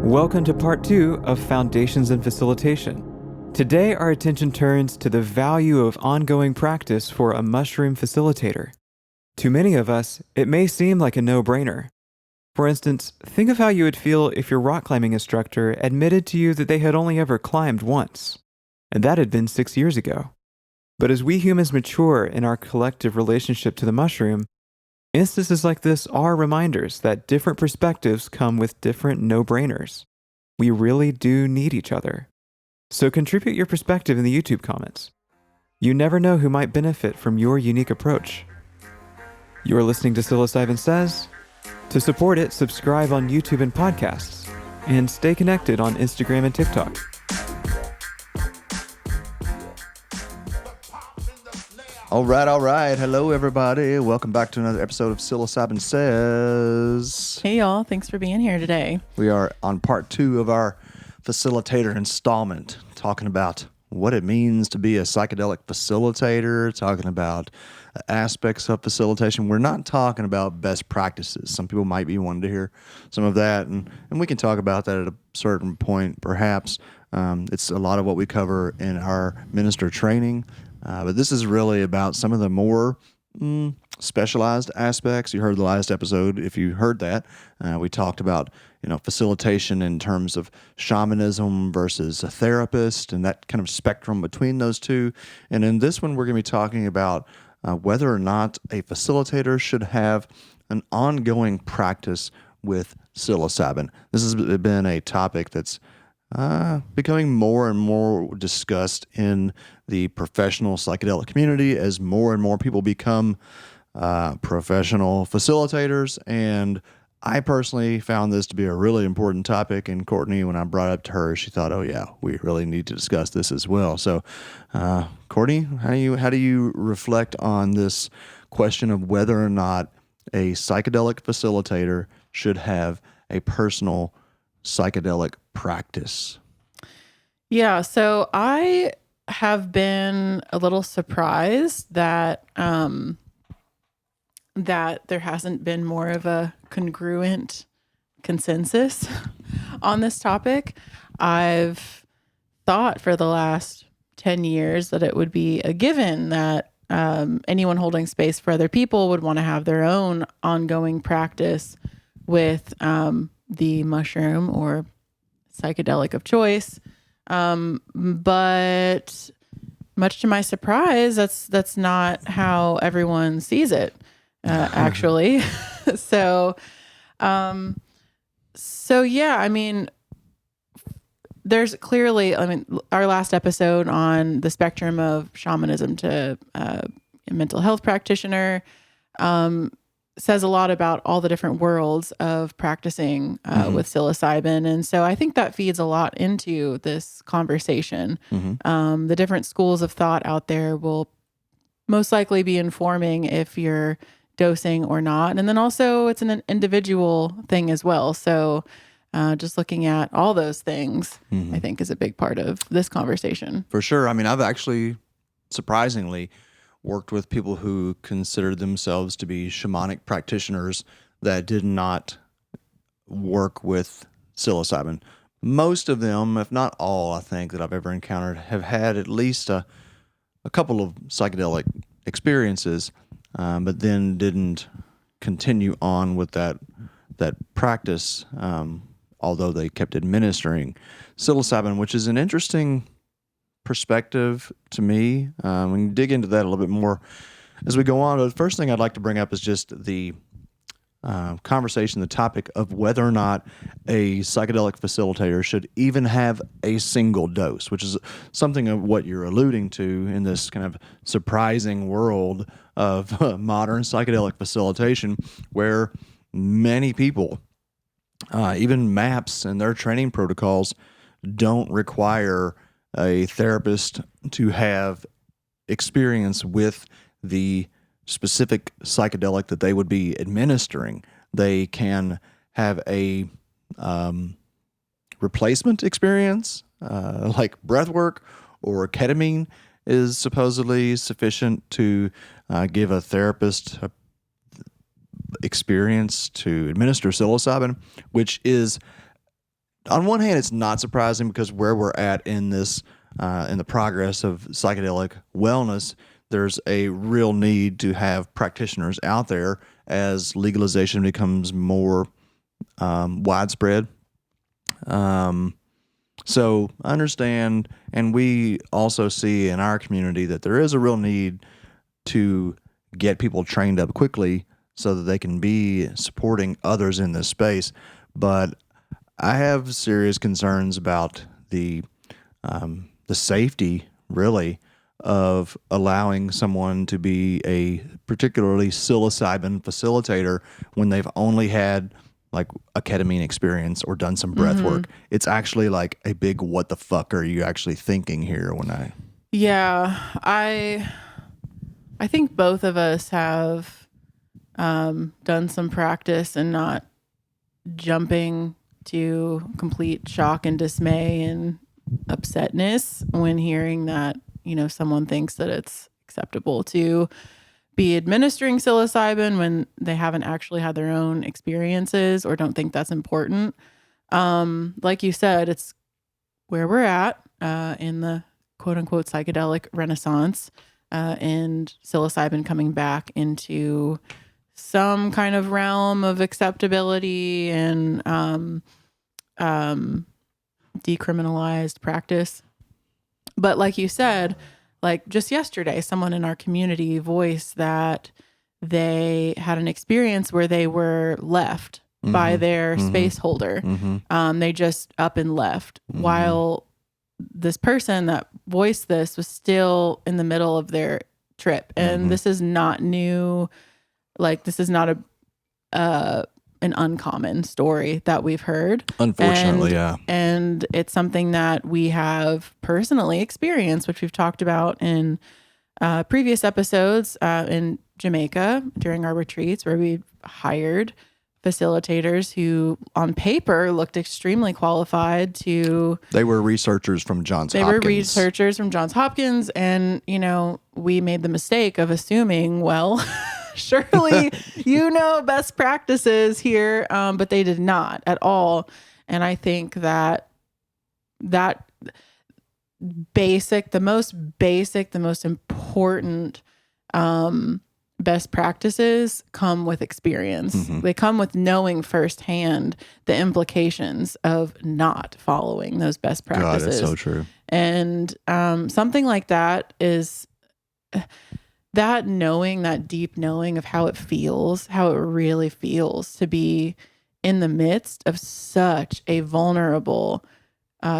Welcome to part 2 of Foundations in Facilitation. Today, our attention turns to the value of ongoing practice for a mushroom facilitator. To many of us, it may seem like a no-brainer. For instance, think of how you would feel if your rock climbing instructor admitted to you that they had only ever climbed once, and that had been 6 years ago. But as we humans mature in our collective relationship to the mushroom, instances like this are reminders that different perspectives come with different no-brainers. We really do need each other. So contribute your perspective in the YouTube comments. You never know who might benefit from your unique approach. You are listening to Psilocybin Says. To support it, subscribe on YouTube and podcasts, and stay connected on Instagram and TikTok. All right. Hello, everybody. Welcome back to another episode of Psilocybin Says. Hey, y'all. Thanks for being here today. We are on part 2 of our facilitator installment, talking about what it means to be a psychedelic facilitator, talking about aspects of facilitation. We're not talking about best practices. Some people might be wanting to hear some of that, and we can talk about that at a certain point, perhaps. It's a lot of what we cover in our minister training. But this is really about some of the more specialized aspects. You heard the last episode. If you heard that, we talked about facilitation in terms of shamanism versus a therapist and that kind of spectrum between those two. And in this one, we're going to be talking about whether or not a facilitator should have an ongoing practice with psilocybin. This has been a topic that's becoming more and more discussed in the professional psychedelic community as more and more people become professional facilitators. And I personally found this to be a really important topic. And Courtney, when I brought it up to her, she thought, "Oh yeah, we really need to discuss this as well." So, Courtney, how do you reflect on this question of whether or not a psychedelic facilitator should have a personal psychedelic practice? Yeah, so I have been a little surprised that that there hasn't been more of a congruent consensus on this topic. I've thought for the last 10 years that it would be a given that anyone holding space for other people would want to have their own ongoing practice with the mushroom or psychedelic of choice. But much to my surprise, that's not how everyone sees it, actually. So yeah, I mean, there's clearly, our last episode on the spectrum of shamanism to a mental health practitioner, says a lot about all the different worlds of practicing with psilocybin. And so I think that feeds a lot into this conversation. The different schools of thought out there will most likely be informing if you're dosing or not. And then also it's an individual thing as well. So just looking at all those things, I think is a big part of this conversation. For sure. I mean, I've actually, surprisingly, worked with people who considered themselves to be shamanic practitioners that did not work with psilocybin. Most of them, if not all, I think, that I've ever encountered have had at least a couple of psychedelic experiences, but then didn't continue on with that practice, although they kept administering psilocybin, which is an interesting perspective to me. We can dig into that a little bit more as we go on. But the first thing I'd like to bring up is just the conversation, the topic of whether or not a psychedelic facilitator should even have a single dose, which is something of what you're alluding to in this kind of surprising world of modern psychedelic facilitation, where many people, even MAPS and their training protocols, don't require a therapist to have experience with the specific psychedelic that they would be administering. They can have a replacement experience, like breath work or ketamine is supposedly sufficient to give a therapist experience to administer psilocybin, which is on one hand, it's not surprising because where we're at in this, in the progress of psychedelic wellness, there's a real need to have practitioners out there as legalization becomes more widespread. So I understand, and we also see in our community that there is a real need to get people trained up quickly so that they can be supporting others in this space. But I have serious concerns about the safety, really, of allowing someone to be a particularly psilocybin facilitator when they've only had like a ketamine experience or done some breath work. It's actually like a big what the fuck are you actually thinking here when I... Yeah, I think both of us have done some practice and not jumping to complete shock and dismay and upsetness when hearing that, someone thinks that it's acceptable to be administering psilocybin when they haven't actually had their own experiences or don't think that's important. Like you said, it's where we're at in the quote unquote psychedelic renaissance, and psilocybin coming back into some kind of realm of acceptability and decriminalized practice. But like you said, like just yesterday, someone in our community voiced that they had an experience where they were left by their space holder. They just up and left while this person that voiced this was still in the middle of their trip. And this is not new. Like, this is not an uncommon story that we've heard. Unfortunately, yeah. And it's something that we have personally experienced, which we've talked about in previous episodes in Jamaica during our retreats, where we hired facilitators who on paper looked extremely qualified to... They were researchers from Johns Hopkins. They were researchers from Johns Hopkins. And, we made the mistake of assuming, well... surely best practices here, but they did not at all. And I think that the most important best practices come with experience. They come with knowing firsthand the implications of not following those best practices. God, that's so true. And something like that is... that knowing, that deep knowing of how it really feels to be in the midst of such a vulnerable,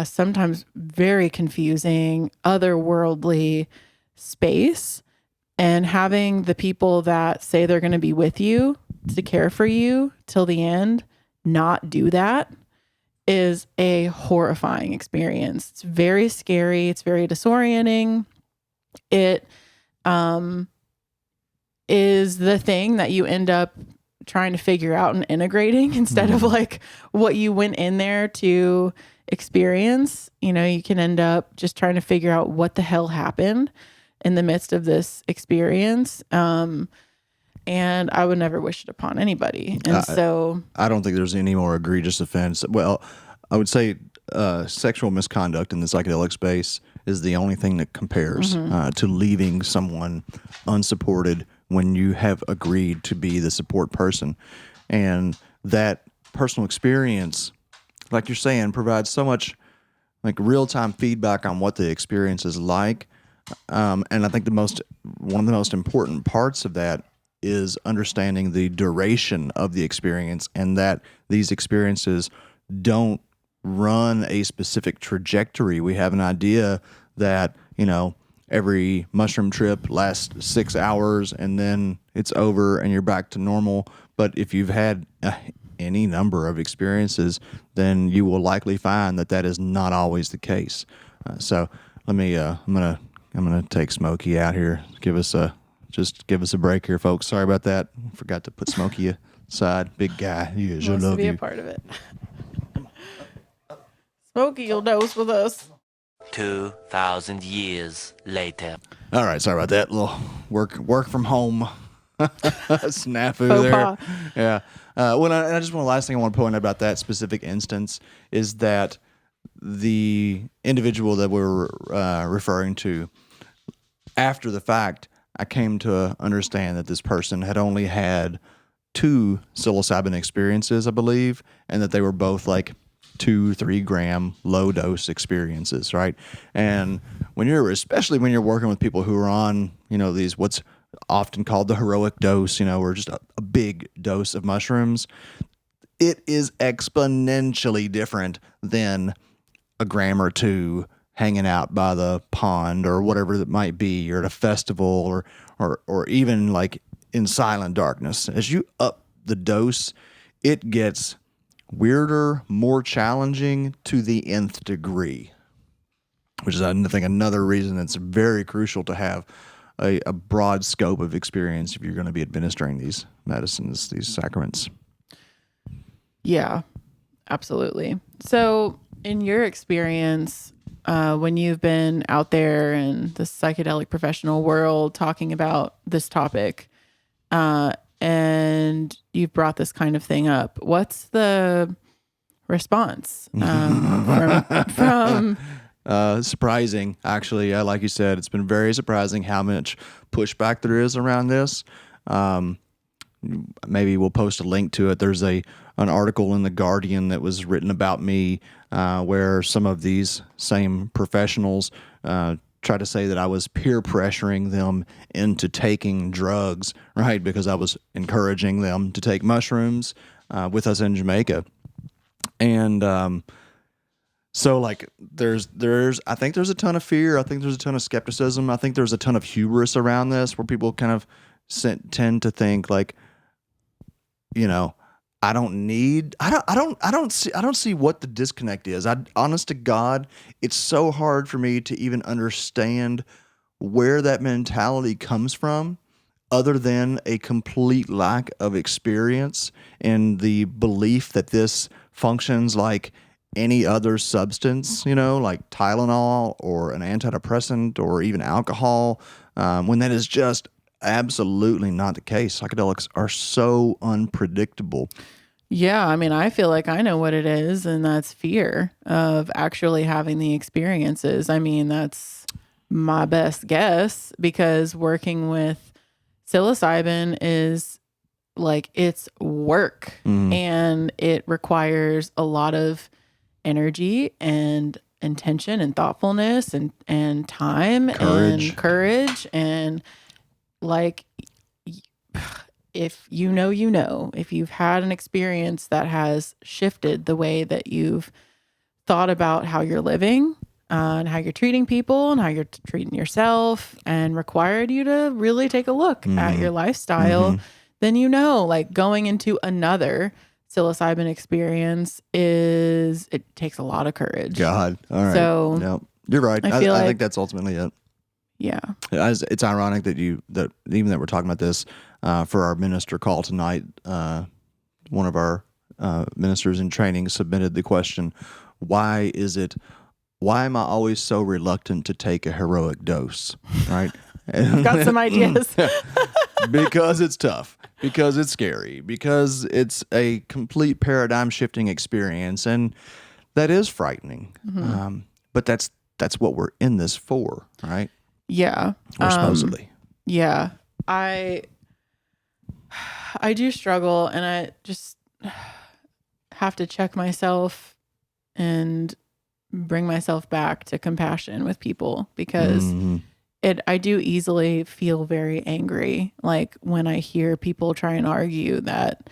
sometimes very confusing, otherworldly space, and having the people that say they're going to be with you to care for you till the end not do that is a horrifying experience. It's very scary. It's very disorienting. It is the thing that you end up trying to figure out and integrating instead of like what you went in there to experience. You can end up just trying to figure out what the hell happened in the midst of this experience. And I would never wish it upon anybody. And so I don't think there's any more egregious offense. Well, I would say sexual misconduct in the psychedelic space is the only thing that compares to leaving someone unsupported when you have agreed to be the support person. And that personal experience, like you're saying, provides so much like real-time feedback on what the experience is like. And I think one of the most important parts of that is understanding the duration of the experience, and that these experiences don't run a specific trajectory. We have an idea that, every mushroom trip lasts 6 hours and then it's over and you're back to normal. But if you've had any number of experiences, then you will likely find that is not always the case. So let me, I'm gonna take Smokey out here. Give us a break here, folks. Sorry about that. Forgot to put Smokey aside. Big guy. You guys, I love you. To be a part of it. Smokey, you'll dose with us. 2,000 years later. All right, sorry about that. Little work from home Snafu Faux there. pas. Yeah. Well, and I just want the last thing I want to point out about that specific instance is that the individual that we're referring to, after the fact, I came to understand that this person had only had 2 psilocybin experiences, I believe, and that they were both like 2-3 gram low dose experiences, right? And especially when you're working with people who are on, these what's often called the heroic dose, or just a big dose of mushrooms, it is exponentially different than a gram or 2 hanging out by the pond or whatever that might be, or at a festival, or even like in silent darkness. As you up the dose, it gets weirder, more challenging to the nth degree, which is, I think, another reason it's very crucial to have a broad scope of experience if you're going to be administering these medicines, these sacraments. Yeah, absolutely. So in your experience, when you've been out there in the psychedelic professional world talking about this topic, and you've brought this kind of thing up, what's the response from surprising, actually. Like you said, it's been very surprising how much pushback there is around this. Maybe we'll post a link to it. There's an article in The Guardian that was written about me where some of these same professionals try to say that I was peer pressuring them into taking drugs, right? Because I was encouraging them to take mushrooms with us in Jamaica. And so like I think there's a ton of fear. I think there's a ton of skepticism. I think there's a ton of hubris around this, where people kind of tend to think like, I don't see what the disconnect is. Honest to God, it's so hard for me to even understand where that mentality comes from, other than a complete lack of experience and the belief that this functions like any other substance, like Tylenol or an antidepressant or even alcohol, when that is just absolutely not the case. Psychedelics are so unpredictable. Yeah, I mean, I feel like I know what it is, and that's fear of actually having the experiences. I mean, that's my best guess, because working with psilocybin is like, it's work, and it requires a lot of energy and intention and thoughtfulness and time and courage. And like, if if you've had an experience that has shifted the way that you've thought about how you're living and how you're treating people and how you're treating yourself, and required you to really take a look at your lifestyle, then like going into another psilocybin experience it takes a lot of courage. God. All right. So no, you're right. I think that's ultimately it. Yeah. It's ironic that that we're talking about this for our minister call tonight. One of our ministers in training submitted the question, why am I always so reluctant to take a heroic dose? Right. I've got some ideas. Because it's tough, because it's scary, because it's a complete paradigm shifting experience, and that is frightening. But that's what we're in this for, right? Yeah. Or supposedly. Yeah. I do struggle, and I just have to check myself and bring myself back to compassion with people, because I do easily feel very angry, like when I hear people try and argue that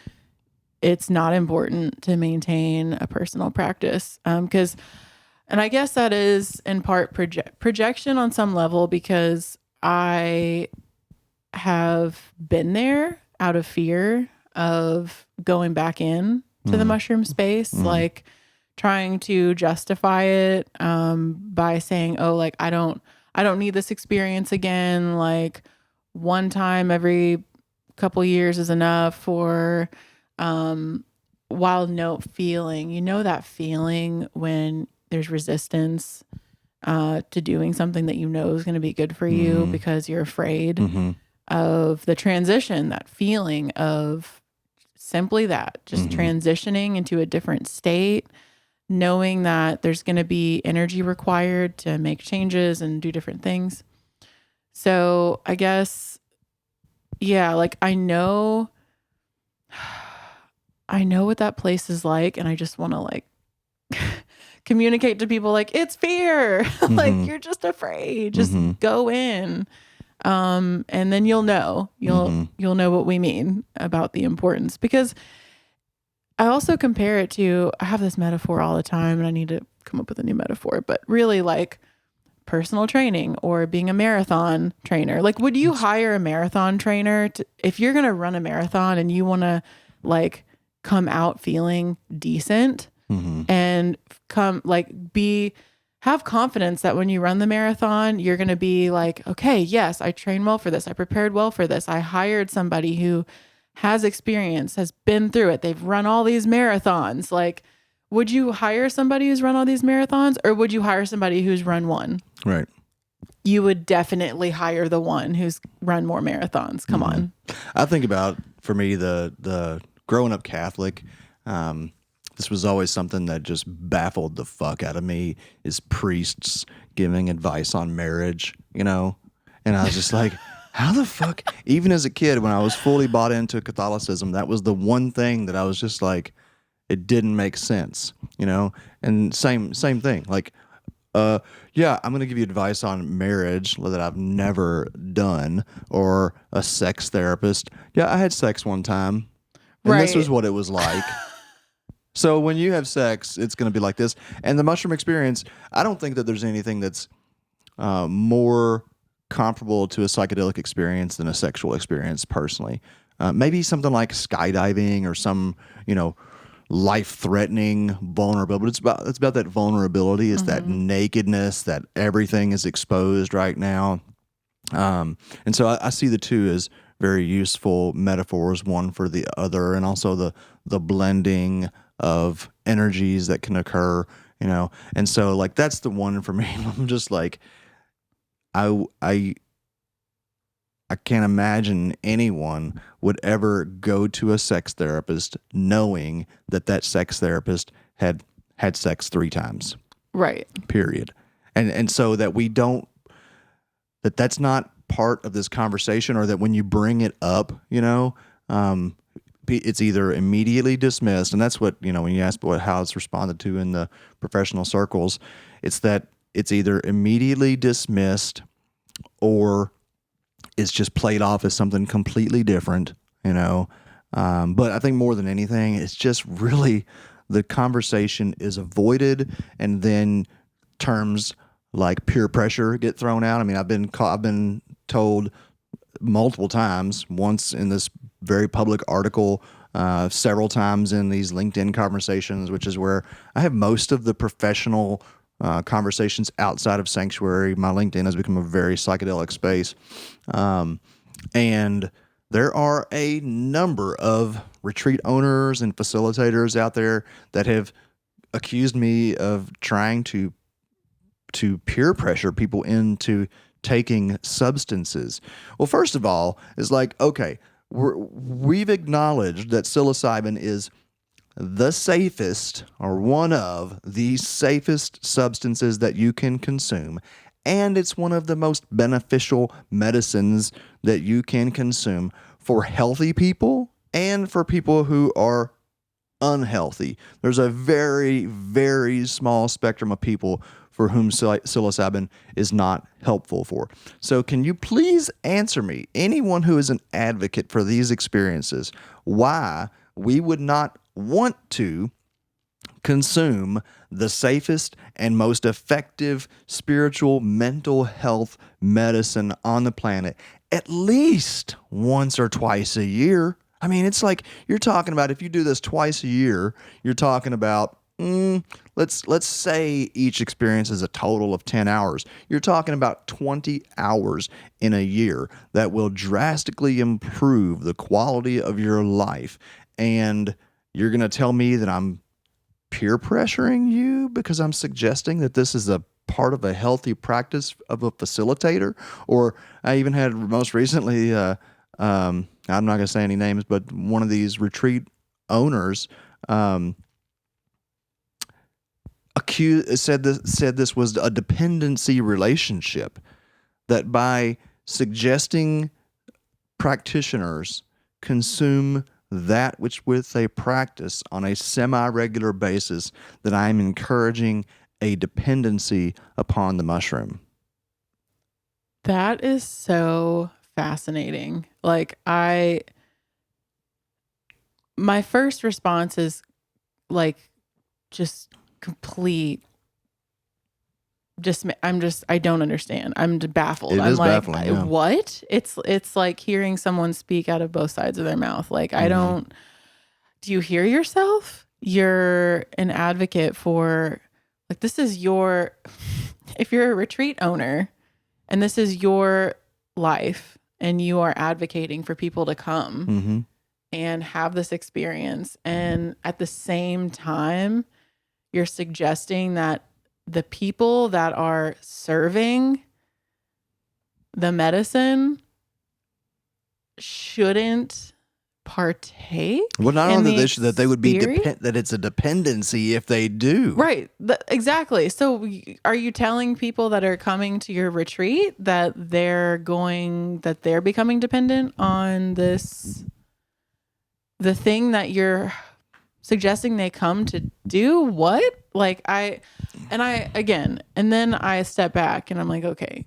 it's not important to maintain a personal practice. And I guess that is in part projection on some level, because I have been there out of fear of going back in to the mushroom space, like trying to justify it by saying, oh, like, I don't need this experience again. Like, one time every couple years is enough. Or while feeling, that feeling when there's resistance to doing something that is going to be good for you because you're afraid. of the transition, that feeling of simply that, just transitioning into a different state, knowing that there's going to be energy required to make changes and do different things. So I guess, yeah, like I know what that place is like, and I just want to like communicate to people like it's fear. Like you're just afraid. Just go in. And then you'll know what we mean about the importance, because I also compare it to, I have this metaphor all the time and I need to come up with a new metaphor, but really like personal training or being a marathon trainer. Like, would you hire a marathon trainer if you're going to run a marathon and you want to like come out feeling decent and have confidence that when you run the marathon, you're going to be like, okay, yes, I trained well for this. I prepared well for this. I hired somebody who has experience, has been through it. They've run all these marathons. Like, would you hire somebody who's run all these marathons, or would you hire somebody who's run one? Right. You would definitely hire the one who's run more marathons. Come on. I think about, for me, the growing up Catholic, this was always something that just baffled the fuck out of me, is priests giving advice on marriage, you know? And I was just like, how the fuck? Even as a kid, when I was fully bought into Catholicism, that was the one thing that I was just like, it didn't make sense, you know? And same thing. Like, yeah, I'm going to give you advice on marriage that I've never done, or a sex therapist. Yeah, I had sex one time, and this was what it was like. So when you have sex, it's going to be like this. And the mushroom experience, I don't think that there's anything that's more comparable to a psychedelic experience than a sexual experience, personally. Maybe something like skydiving or some, you know, life-threatening vulnerability. But it's about that vulnerability. It's that nakedness, that everything is exposed right now. And so I see the two as very useful metaphors, one for the other, and also the blending of energies that can occur, you know. And so like that's the one for me. I'm just like, I can't imagine anyone would ever go to a sex therapist knowing that sex therapist had sex 3 times. Right. Period. And so that we don't, that's not part of this conversation, or that when you bring it up, you know, it's either immediately dismissed, and that's what, you know, when you ask how it's responded to in the professional circles, it's that it's either immediately dismissed or it's just played off as something completely different, you know. But I think more than anything, it's just really the conversation is avoided, and then terms like peer pressure get thrown out. I mean, I've been told multiple times, once in this very public article, several times in these LinkedIn conversations, which is where I have most of the professional conversations outside of Sanctuary. My LinkedIn has become a very psychedelic space. And there are a number of retreat owners and facilitators out there that have accused me of trying to peer pressure people into taking substances. Well, first of all, it's like, okay, we've acknowledged that psilocybin is the safest, or one of the safest substances that you can consume, and it's one of the most beneficial medicines that you can consume for healthy people and for people who are unhealthy. There's a very, very small spectrum of people for whom psilocybin is not helpful for. So can you please answer me, anyone who is an advocate for these experiences, why we would not want to consume the safest and most effective spiritual mental health medicine on the planet at least once or twice a year? I mean, it's like you're talking about, if you do this twice a year, you're talking about, let's say each experience is a total of 10 hours. You're talking about 20 hours in a year that will drastically improve the quality of your life. And you're going to tell me that I'm peer pressuring you because I'm suggesting that this is a part of a healthy practice of a facilitator. Or I even had most recently, I'm not going to say any names, but one of these retreat owners said this was a dependency relationship, that by suggesting practitioners consume that which they practice on a semi-regular basis, that I'm encouraging a dependency upon the mushroom. That is so fascinating. Like, my first response is like just complete I don't understand. I'm baffled. It I'm is like, baffling, yeah. what? It's like hearing someone speak out of both sides of their mouth. Like, do you hear yourself? You're an advocate for, like, this is if you're a retreat owner and this is your life and you are advocating for people to come and have this experience, and at the same time, you're suggesting that the people that are serving the medicine shouldn't partake. Well, not only that they would be experience? that it's a dependency if they do. Right. Exactly. So are you telling people that are coming to your retreat that they're becoming dependent on the thing that you're suggesting they come to do? What? Like, and then I step back and I'm like, okay,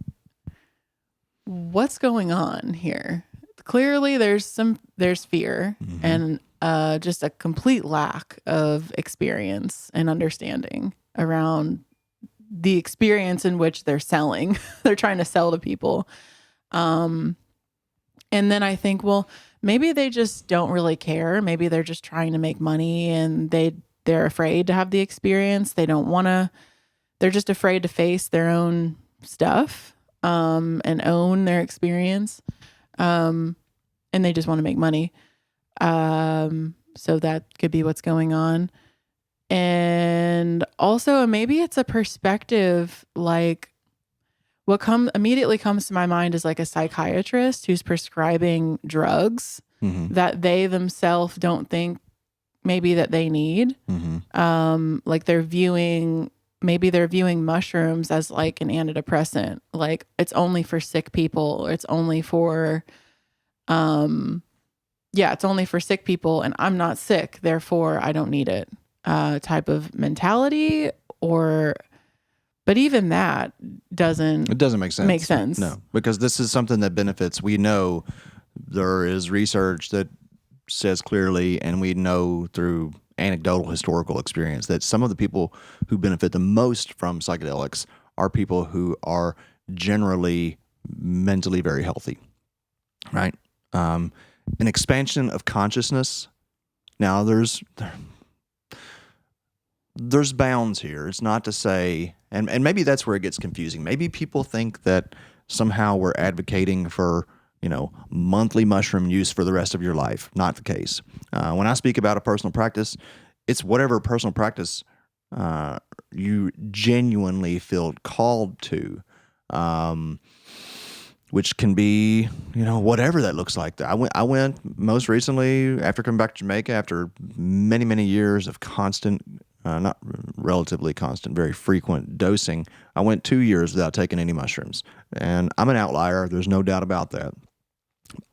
what's going on here? Clearly there's fear and just a complete lack of experience and understanding around the experience in which they're selling. They're trying to sell to people. And then I think, well, maybe they just don't really care. Maybe they're just trying to make money and they're afraid to have the experience. They don't want to, they're just afraid to face their own stuff and own their experience. And they just want to make money. So that could be what's going on. And also maybe it's a perspective, like what immediately comes to my mind is like a psychiatrist who's prescribing drugs that they themselves don't think maybe that they need. Like they're viewing mushrooms as like an antidepressant. Like it's only for sick people, or it's only for, it's only for sick people and I'm not sick, therefore I don't need it, type of mentality. But even that doesn't make sense. No, because this is something that benefits. We know there is research that says clearly, and we know through anecdotal historical experience, that some of the people who benefit the most from psychedelics are people who are generally mentally very healthy, right? An expansion of consciousness. Now there's bounds here. It's not to say, and maybe that's where it gets confusing. Maybe people think that somehow we're advocating for, monthly mushroom use for the rest of your life. Not the case. When I speak about a personal practice, it's whatever personal practice you genuinely feel called to, which can be, whatever that looks like. I went most recently after coming back to Jamaica after many, many years of constant, not relatively constant, very frequent dosing. I went 2 years without taking any mushrooms, and I'm an outlier. There's no doubt about that.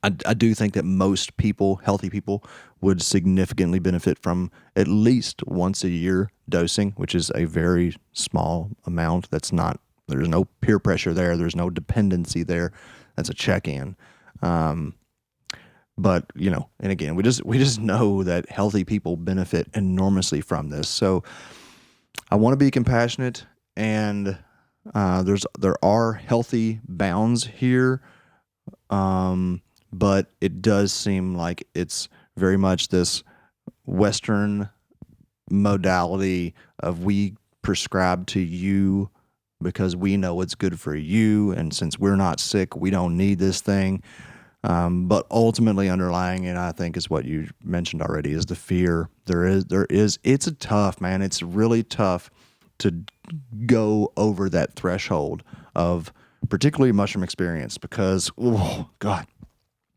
I do think that most people, healthy people, would significantly benefit from at least once a year dosing, which is a very small amount. There's no peer pressure there. There's no dependency there. That's a check-in. But, and again, we just know that healthy people benefit enormously from this. So I want to be compassionate, and there are healthy bounds here. But it does seem like it's very much this Western modality of we prescribe to you because we know what's good for you, and since we're not sick, we don't need this thing. But ultimately underlying it, I think, is what you mentioned already, is the fear. It's a tough, man. It's really tough to go over that threshold of particularly mushroom experience, because, oh God,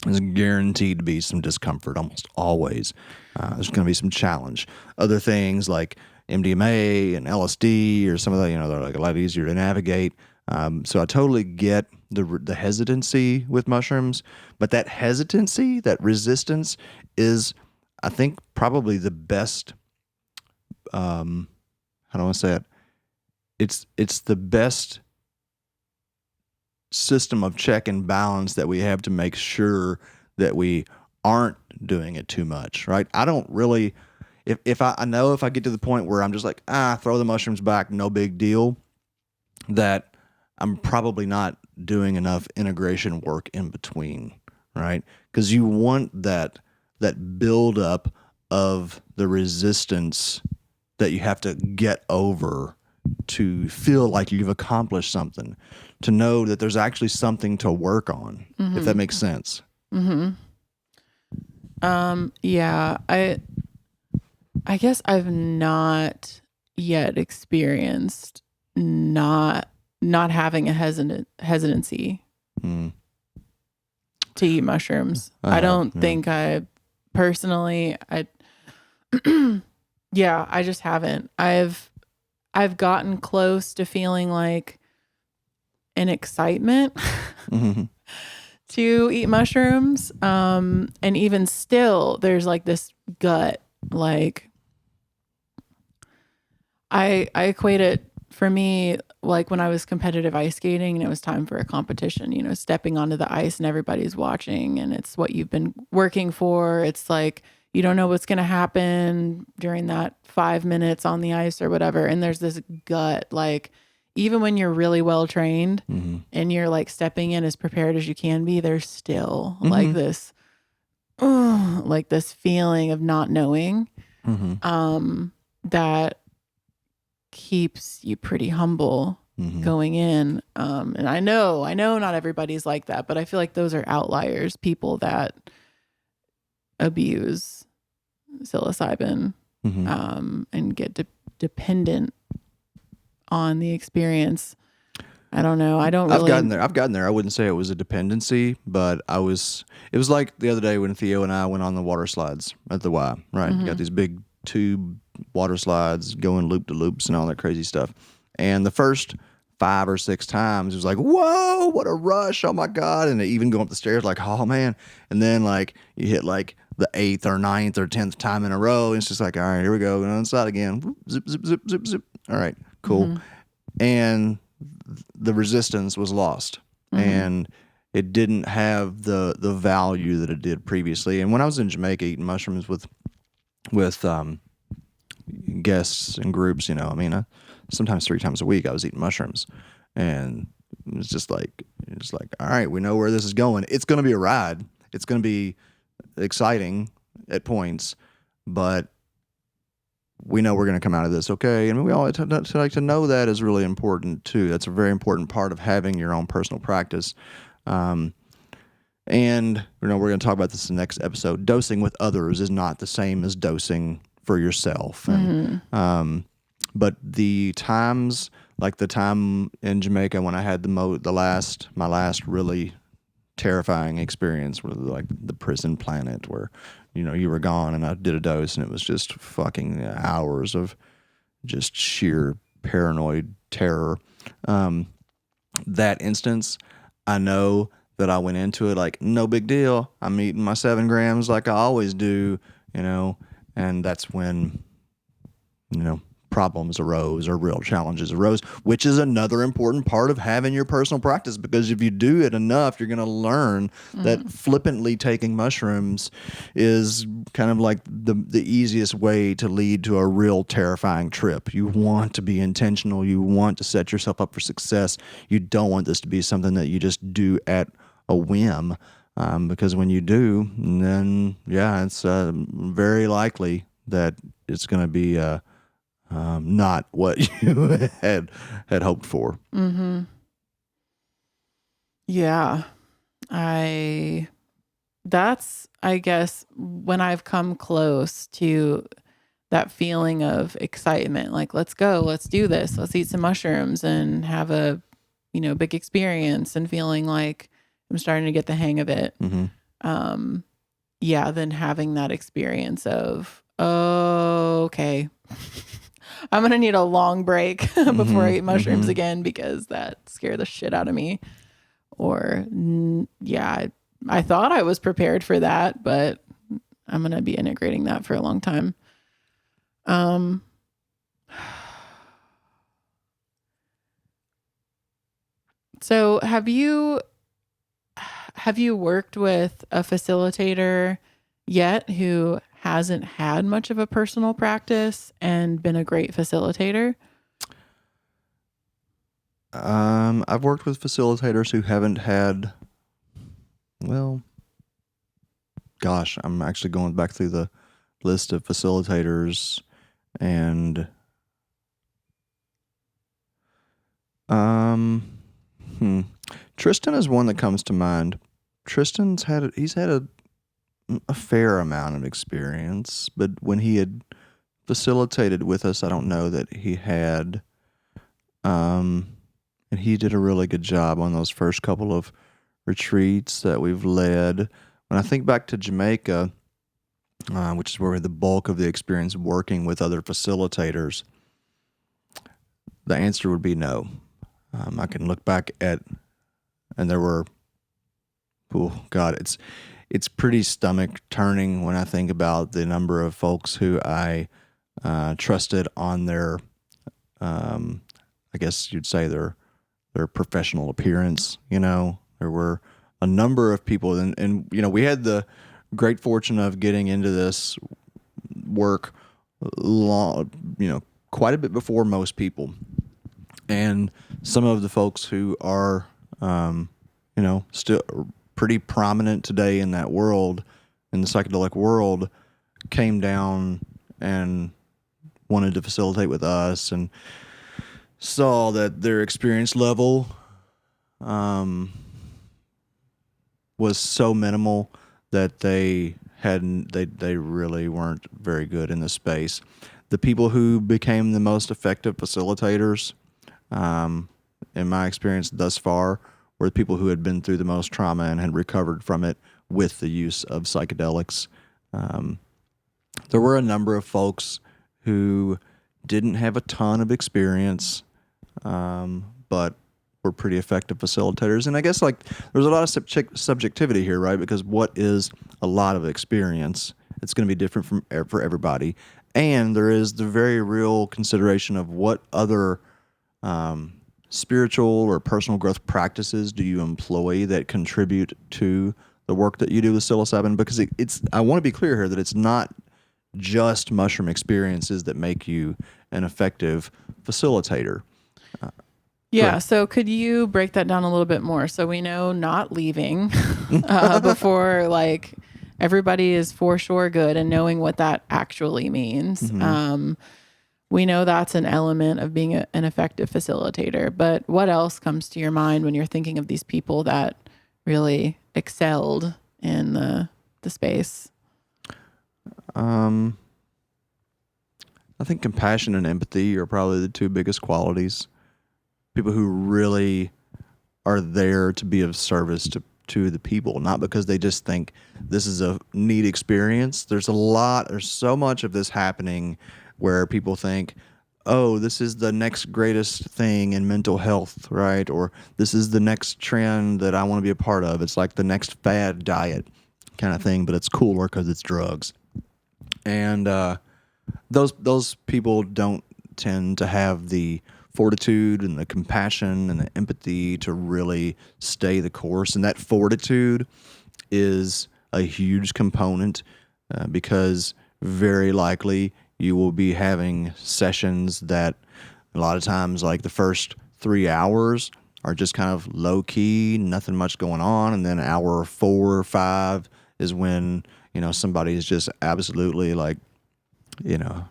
there's guaranteed to be some discomfort almost always. There's going to be some challenge. Other things like MDMA and LSD or some of that, they're like a lot easier to navigate. So I totally get the hesitancy with mushrooms, but that hesitancy, that resistance is, I think, probably the best, how do I want to say it? It's the best system of check and balance that we have to make sure that we aren't doing it too much, right? I don't really, if I know if I get to the point where I'm just like, throw the mushrooms back, no big deal, that I'm probably not doing enough integration work in between, right? Because you want that buildup of the resistance that you have to get over to feel like you've accomplished something, to know that there's actually something to work on, if that makes sense. Yeah, I guess I've not yet experienced not having a hesitancy to eat mushrooms. I don't think I personally, yeah, I just haven't. I've gotten close to feeling like an excitement to eat mushrooms. And even still, there's like this gut, like I equate it for me, like when I was competitive ice skating and it was time for a competition, stepping onto the ice and everybody's watching and it's what you've been working for. It's like, you don't know what's going to happen during that 5 minutes on the ice or whatever. And there's this gut, like, even when you're really well trained and you're like stepping in as prepared as you can be, there's still like this feeling of not knowing, that keeps you pretty humble going in. And I know not everybody's like that, but I feel like those are outliers, people that abuse psilocybin and get dependent on the experience. I don't know. I've gotten there. I wouldn't say it was a dependency, but it was like the other day when Theo and I went on the water slides at the Y, right? You got these big tube water slides going loop to loops and all that crazy stuff. And the first 5 or 6 times it was like, whoa, what a rush. Oh my God. And even going up the stairs like, oh man. And then like you hit like the 8th or 9th or 10th time in a row. And it's just like, all right, here we go. And on the slide again. Zip, zip, zip, zip, zip. All right, cool. And the resistance was lost. And it didn't have the value that it did previously. And when I was in Jamaica eating mushrooms with guests and groups, sometimes 3 times a week I was eating mushrooms, and it's just like, all right, we know where this is going. It's going to be a ride. It's going to be exciting at points, but we know we're going to come out of this okay. And we all like to know that is really important too. That's a very important part of having your own personal practice. And we're going to talk about this in the next episode. Dosing with others is not the same as dosing for yourself. And, but the times, like the time in Jamaica when I had my last really terrifying experience with like the prison planet where, you were gone and I did a dose and it was just fucking hours of just sheer paranoid terror. That instance, I know that I went into it like, no big deal. I'm eating my 7 grams like I always do, and that's when, problems arose or real challenges arose, which is another important part of having your personal practice, because if you do it enough, you're going to learn that flippantly taking mushrooms is kind of like the easiest way to lead to a real terrifying trip. You want to be intentional. You want to set yourself up for success. You don't want this to be something that you just do at a whim, because when you do, then it's very likely that it's going to be not what you had hoped for. Yeah. That's, I guess, when I've come close to that feeling of excitement, like, let's go, let's do this, let's eat some mushrooms and have a, big experience, and feeling like I'm starting to get the hang of it. Then having that experience of, oh, okay, I'm going to need a long break before I eat mushrooms again, because that scared the shit out of me. Or, I thought I was prepared for that, but I'm going to be integrating that for a long time. So have you worked with a facilitator yet who hasn't had much of a personal practice and been a great facilitator? I've worked with facilitators who haven't had, well, gosh, I'm actually going back through the list of facilitators, and Tristan is one that comes to mind. Tristan's had a fair amount of experience, but when he had facilitated with us, I don't know that he had, and he did a really good job on those first couple of retreats that we've led. When I think back to Jamaica, which is where we had the bulk of the experience working with other facilitators, the answer would be no. I can look back at, and there were, oh God, it's pretty stomach turning when I think about the number of folks who I trusted on their, I guess you'd say their professional appearance. There were a number of people, and we had the great fortune of getting into this work quite a bit before most people. And some of the folks who are, still pretty prominent today in that world, in the psychedelic world, came down and wanted to facilitate with us, and saw that their experience level was so minimal that they really weren't very good in the space. The people who became the most effective facilitators, in my experience thus far, were the people who had been through the most trauma and had recovered from it with the use of psychedelics. There were a number of folks who didn't have a ton of experience, but were pretty effective facilitators. And I guess there's a lot of subjectivity here, right? Because what is a lot of experience? It's going to be different for everybody. And there is the very real consideration of what other spiritual or personal growth practices do you employ that contribute to the work that you do with psilocybin? Because I want to be clear here that it's not just mushroom experiences that make you an effective facilitator. Yeah. So could you break that down a little bit more? So we know not leaving before everybody is for sure good, and knowing what that actually means. Mm-hmm. We know that's an element of being an effective facilitator, but what else comes to your mind when you're thinking of these people that really excelled in the space? I think compassion and empathy are probably the two biggest qualities. People who really are there to be of service to the people, not because they just think this is a neat experience. There's so much of this happening where people think, oh, this is the next greatest thing in mental health, right? Or this is the next trend that I want to be a part of. It's like the next fad diet kind of thing, but it's cooler because it's drugs. And those people don't tend to have the fortitude and the compassion and the empathy to really stay the course. And that fortitude is a huge component because very likely you will be having sessions that a lot of times, like the first 3 hours, are just kind of low key, nothing much going on. And then hour 4 or 5 is when, somebody is just absolutely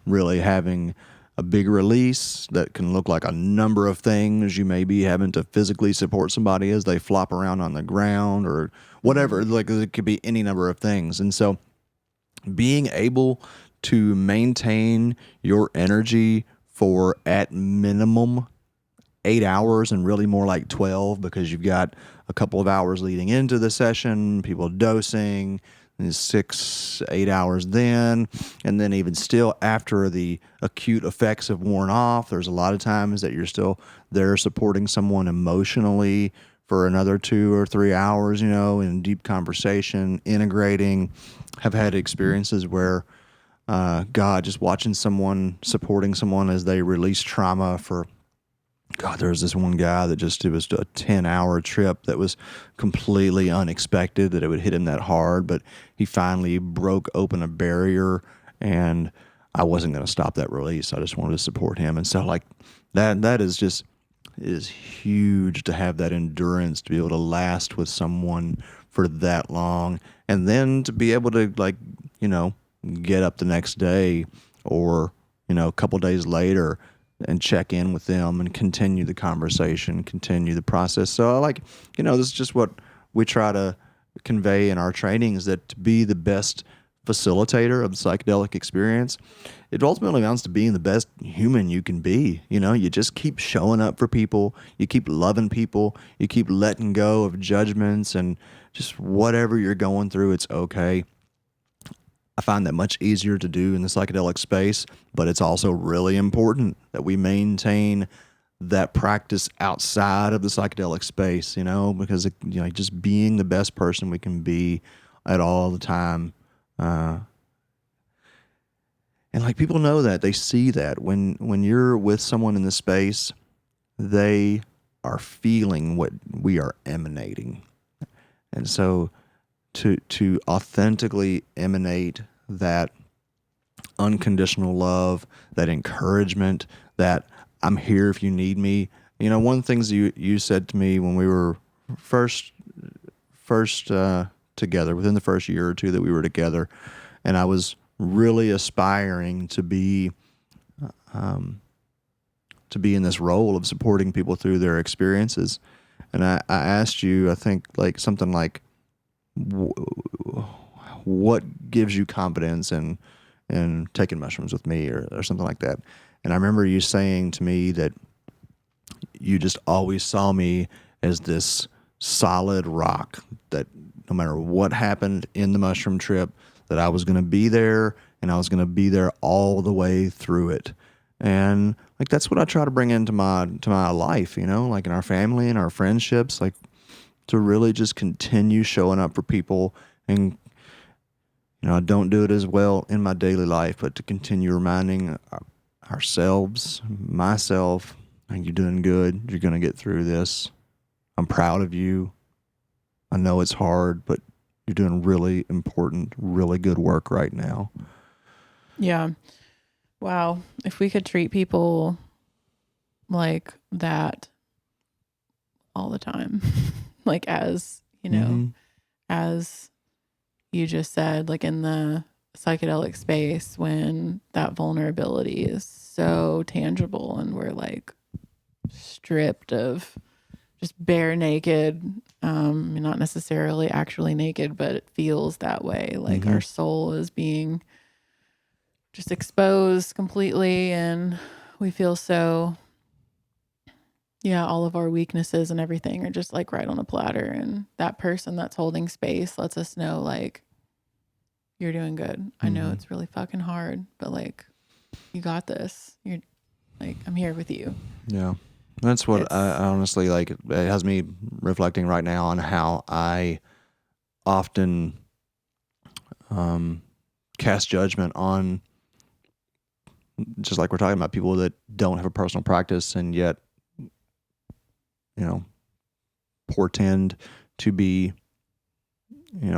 really having a big release that can look like a number of things. You may be having to physically support somebody as they flop around on the ground or whatever. It could be any number of things. And so being able to maintain your energy for at minimum 8 hours, and really more like 12, because you've got a couple of hours leading into the session, people dosing, and 6-8 hours then, and then even still after the acute effects have worn off, there's a lot of times that you're still there supporting someone emotionally for another 2 or 3 hours, in deep conversation, integrating. Have had experiences where God, just watching someone, supporting someone as they release trauma for, God, there was this one guy that it was a 10-hour trip that was completely unexpected that it would hit him that hard, but he finally broke open a barrier, and I wasn't going to stop that release. I just wanted to support him. And so like that is huge, to have that endurance, to be able to last with someone for that long, and then to be able to get up the next day or, a couple days later and check in with them and continue the conversation, continue the process. So this is just what we try to convey in our trainings, that to be the best facilitator of the psychedelic experience, it ultimately amounts to being the best human you can be. You just keep showing up for people, you keep loving people, you keep letting go of judgments, and just whatever you're going through, it's okay. I find that much easier to do in the psychedelic space, but it's also really important that we maintain that practice outside of the psychedelic space, because just being the best person we can be at all the time. And people know that, they see that when you're with someone in the space, they are feeling what we are emanating. And so to authentically emanate that unconditional love, that encouragement, that I'm here if you need me. One of the things you said to me when we were first together, within the first year or two that we were together, and I was really aspiring to be in this role of supporting people through their experiences. And I asked you, I think something like, what gives you confidence in taking mushrooms with me, or something like that. And I remember you saying to me that you just always saw me as this solid rock, that no matter what happened in the mushroom trip, that I was going to be there, and I was going to be there all the way through it. And that's what I try to bring into my life, in our family and our friendships, to really just continue showing up for people. And I don't do it as well in my daily life, but to continue reminding ourselves, myself, you're doing good. You're going to get through this. I'm proud of you. I know it's hard, but you're doing really important, really good work right now. Yeah. Wow. If we could treat people like that all the time, as, as you just said, in the psychedelic space, when that vulnerability is so tangible and we're stripped of, just bare naked, not necessarily actually naked, but it feels that way. Our soul is being just exposed completely, and we feel so, all of our weaknesses and everything are just right on a platter. And that person that's holding space lets us know, you're doing good. I know it's really fucking hard, but you got this. You're I'm here with you. Yeah. That's what I honestly it has me reflecting right now on how I often cast judgment on, just like we're talking about, people that don't have a personal practice and yet portend to be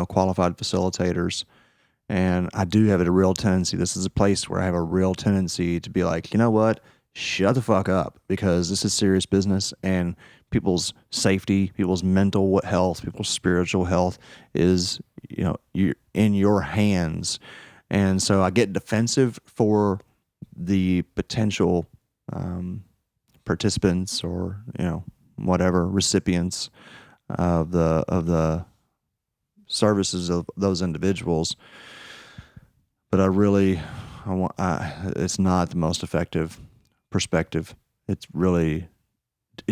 qualified facilitators. And I do have a real tendency, this is a place where I have a real tendency to be like, you know what, shut the fuck up, because this is serious business, and people's safety, people's mental health, people's spiritual health is, you're in your hands. And so I get defensive for the potential participants, or, whatever, recipients of the services of those individuals. But I really it's not the most effective perspective. It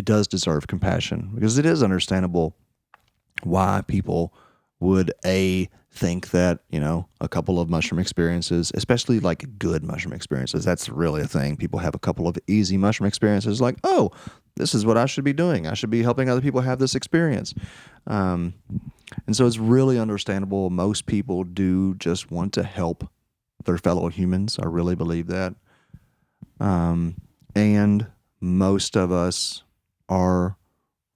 does deserve compassion, because it is understandable why people would think that, a couple of mushroom experiences, especially like good mushroom experiences, that's really a thing. People have a couple of easy mushroom experiences, like, oh, this is what I should be doing. I should be helping other people have this experience. And so it's really understandable. Most people do just want to help their fellow humans. I really believe that. And most of us are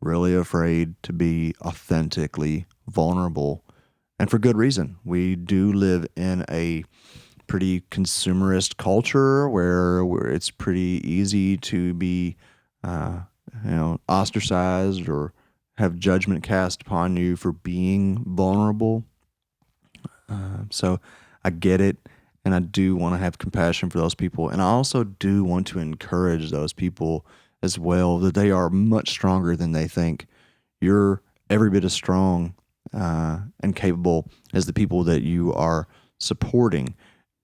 really afraid to be authentically vulnerable, and for good reason. We do live in a pretty consumerist culture where it's pretty easy to be, ostracized or have judgment cast upon you for being vulnerable. So I get it, and I do want to have compassion for those people, and I also do want to encourage those people as well, that they are much stronger than they think. You're every bit as strong and capable as the people that you are supporting,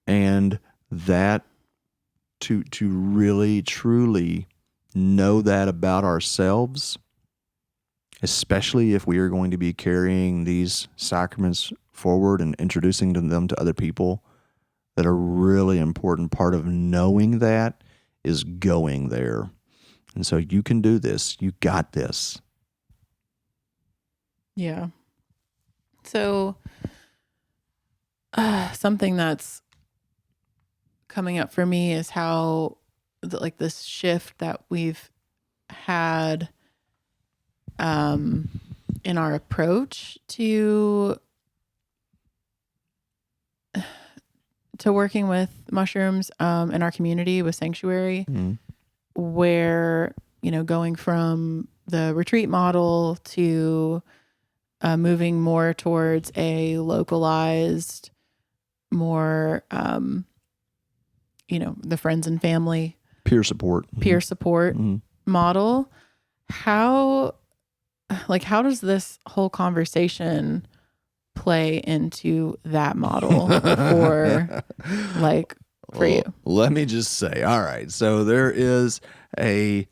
and that to really truly know that about ourselves, especially if we are going to be carrying these sacraments forward and introducing them to other people, that a really important part of knowing that is going there. And so you can do this. You got this. Yeah. So something that's coming up for me is how this shift that we've had in our approach to working with mushrooms in our community with Sanctuary, where, going from the retreat model to moving more towards a localized, more, the friends and family peer support model. How does this whole conversation play into that model for you? Let me just say, all right, so there is a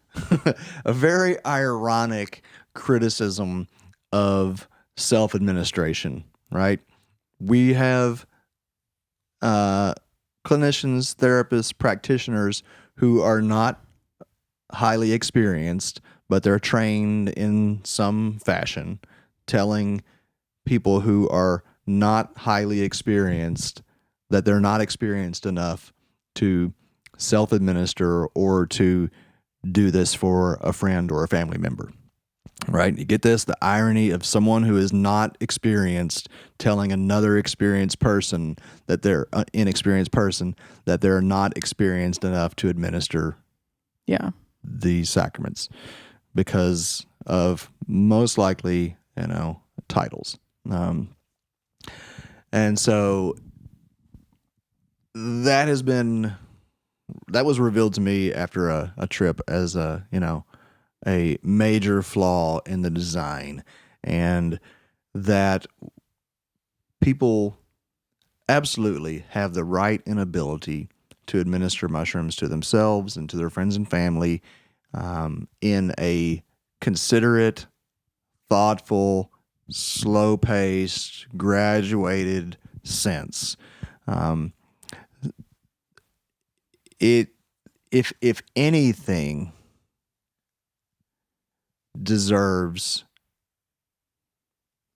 very ironic criticism of self-administration, right? We have clinicians, therapists, practitioners who are not highly experienced, but they're trained in some fashion, telling people who are not highly experienced that they're not experienced enough to self-administer or to do this for a friend or a family member, right? You get this? The irony of someone who is not experienced telling another experienced person that they're an inexperienced person that they're not experienced enough to administer the sacraments because of most likely, titles. And so that was revealed to me after a trip as a major flaw in the design, and that people absolutely have the right and ability to administer mushrooms to themselves and to their friends and family in a considerate, thoughtful, slow-paced, graduated sense. If anything deserves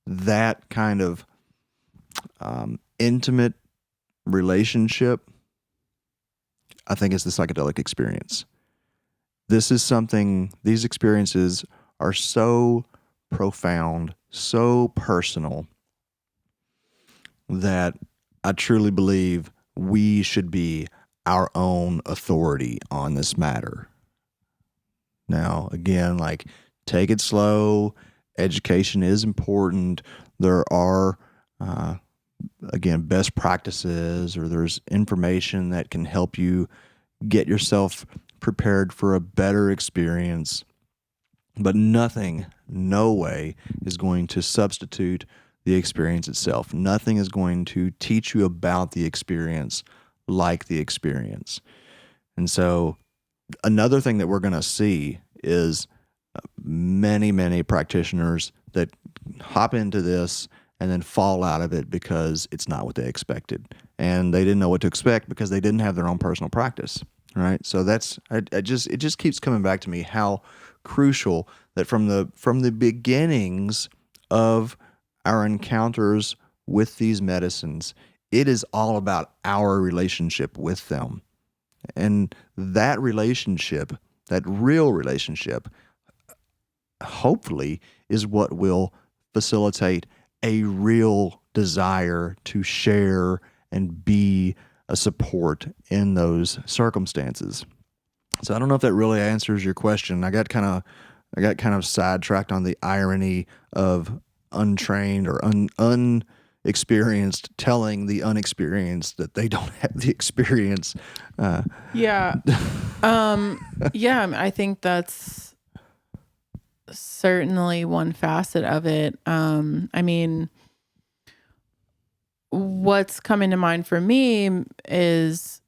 that kind of intimate relationship, I think it's the psychedelic experience. These experiences are so profound, so personal, that I truly believe we should be our own authority on this matter. Now, again, take it slow. Education is important. There are, best practices, or there's information that can help you get yourself prepared for a better experience. But nothing, no way, is going to substitute the experience itself. Nothing is going to teach you about the experience like the experience. And so another thing that we're going to see is many, many practitioners that hop into this and then fall out of it because it's not what they expected. And they didn't know what to expect because they didn't have their own personal practice, right? So it just keeps coming back to me how crucial that from the beginnings of our encounters with these medicines, it is all about our relationship with them. And that relationship, that real relationship, hopefully is what will facilitate a real desire to share and be a support in those circumstances. So I don't know if that really answers your question. I got kind of sidetracked on the irony of untrained or unexperienced telling the unexperienced that they don't have the experience. Yeah. I think that's certainly one facet of it. I mean, what's coming to mind for me is,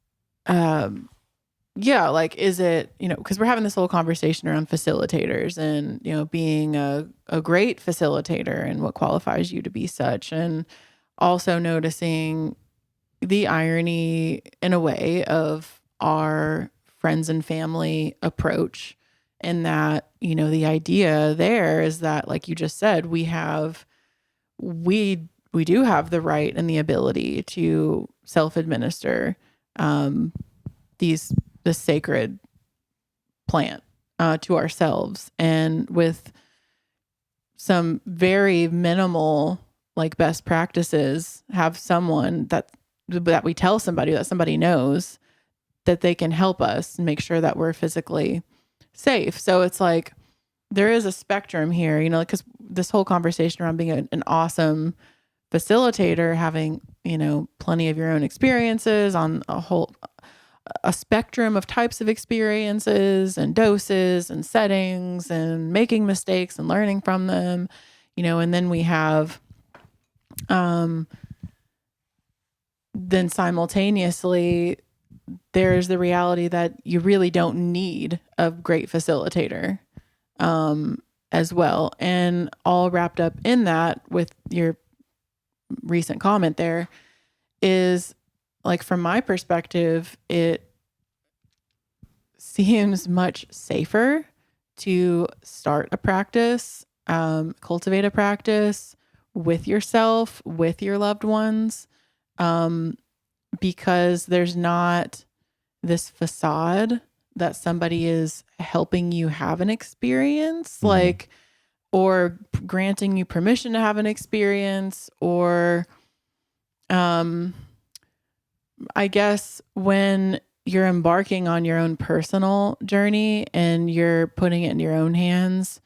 is it, because we're having this whole conversation around facilitators and, being a great facilitator and what qualifies you to be such. And also noticing the irony in a way of our friends and family approach, and that, the idea there is that, like you just said, we do have the right and the ability to self-administer this sacred plant to ourselves, and with some very minimal best practices, have someone that we tell somebody, that somebody knows that they can help us and make sure that we're physically safe. So it's like there is a spectrum here, because this whole conversation around being an awesome facilitator, having, plenty of your own experiences on a spectrum of types of experiences and doses and settings and making mistakes and learning from them, and then we have, then simultaneously there's the reality that you really don't need a great facilitator, as well. And all wrapped up in that with your recent comment there is, from my perspective, it seems much safer to start a practice, cultivate a practice with yourself, with your loved ones, because there's not this facade that somebody is helping you have an experience, or granting you permission to have an experience, or, I guess when you're embarking on your own personal journey and you're putting it in your own hands,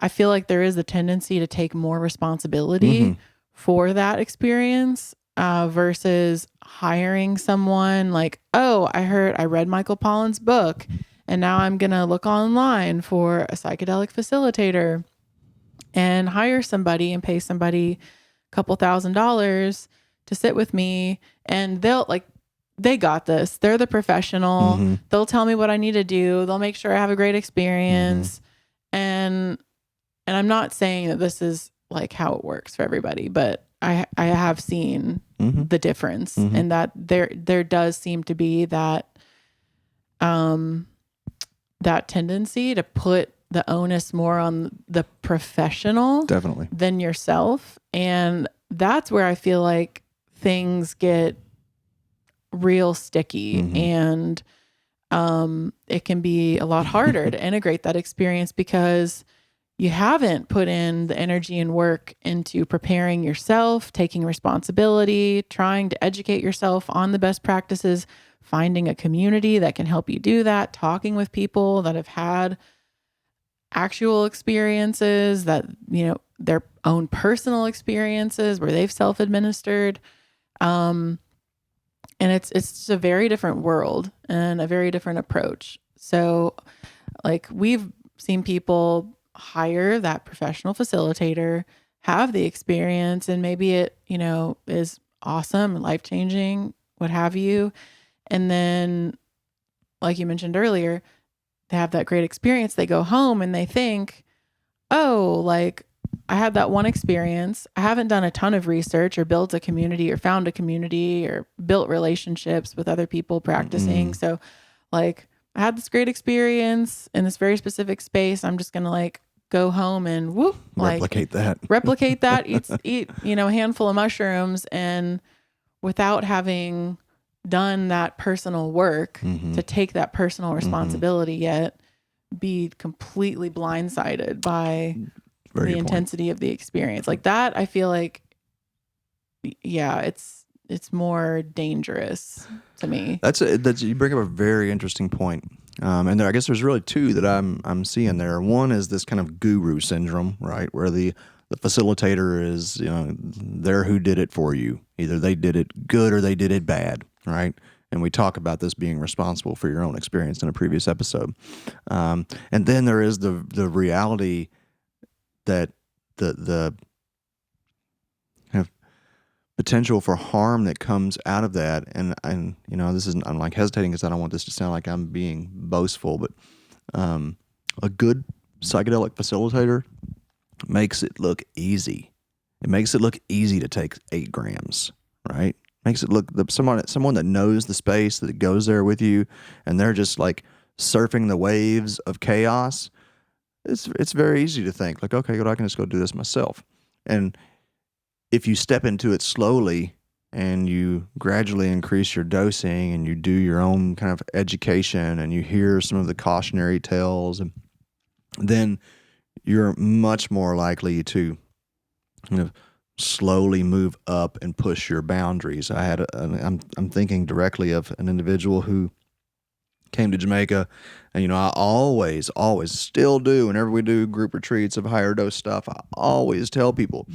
I feel like there is a tendency to take more responsibility for that experience, versus hiring someone I read Michael Pollan's book and now I'm going to look online for a psychedelic facilitator and hire somebody and pay somebody a couple $1,000s to sit with me, and they got this. They're the professional. They'll tell me what I need to do. They'll make sure I have a great experience. And I'm not saying that this is how it works for everybody, but I have seen the difference, and that there does seem to be that tendency to put the onus more on the professional Definitely than yourself. And that's where I feel like things get real sticky, and it can be a lot harder to integrate that experience because you haven't put in the energy and work into preparing yourself, taking responsibility, trying to educate yourself on the best practices, finding a community that can help you do that, talking with people that have had actual experiences, that, their own personal experiences where they've self-administered. And it's just a very different world and a very different approach. So we've seen people hire that professional facilitator, have the experience, and maybe it, is awesome, life-changing, what have you. And then, like you mentioned earlier, they have that great experience. They go home and they think, oh, like I had that one experience. I haven't done a ton of research or built a community or found a community or built relationships with other people practicing. So like I had this great experience in this very specific space. I'm just going to like go home and whoop, replicate that, eat, you know, a handful of mushrooms, and without having done that personal work to take that personal responsibility yet, be completely blindsided by the intensity of the experience. Like that, I feel like, yeah, it's more dangerous to me. That's you bring up a very interesting point. And I guess there's really two that I'm seeing there. One is this kind of guru syndrome, right, where the facilitator is, you know, they're who did it for you. Either they did it good or they did it bad, right? And we talk about this being responsible for your own experience in a previous episode. And then there is the reality that the kind of potential for harm that comes out of that. And you know, I'm like hesitating because I don't want this to sound like I'm being boastful, but a good psychedelic facilitator makes it look easy. It makes it look easy to take 8 grams, right? Makes it look someone that knows the space, that goes there with you, and they're just like surfing the waves of chaos. It's very easy to think like, okay, well, I can just go do this myself. And if you step into it slowly and you gradually increase your dosing and you do your own kind of education and you hear some of the cautionary tales, and then you're much more likely to, you know, slowly move up and push your boundaries. I'm thinking directly of an individual who came to Jamaica, and, you know, I always still do, whenever we do group retreats of higher dose stuff, I always tell people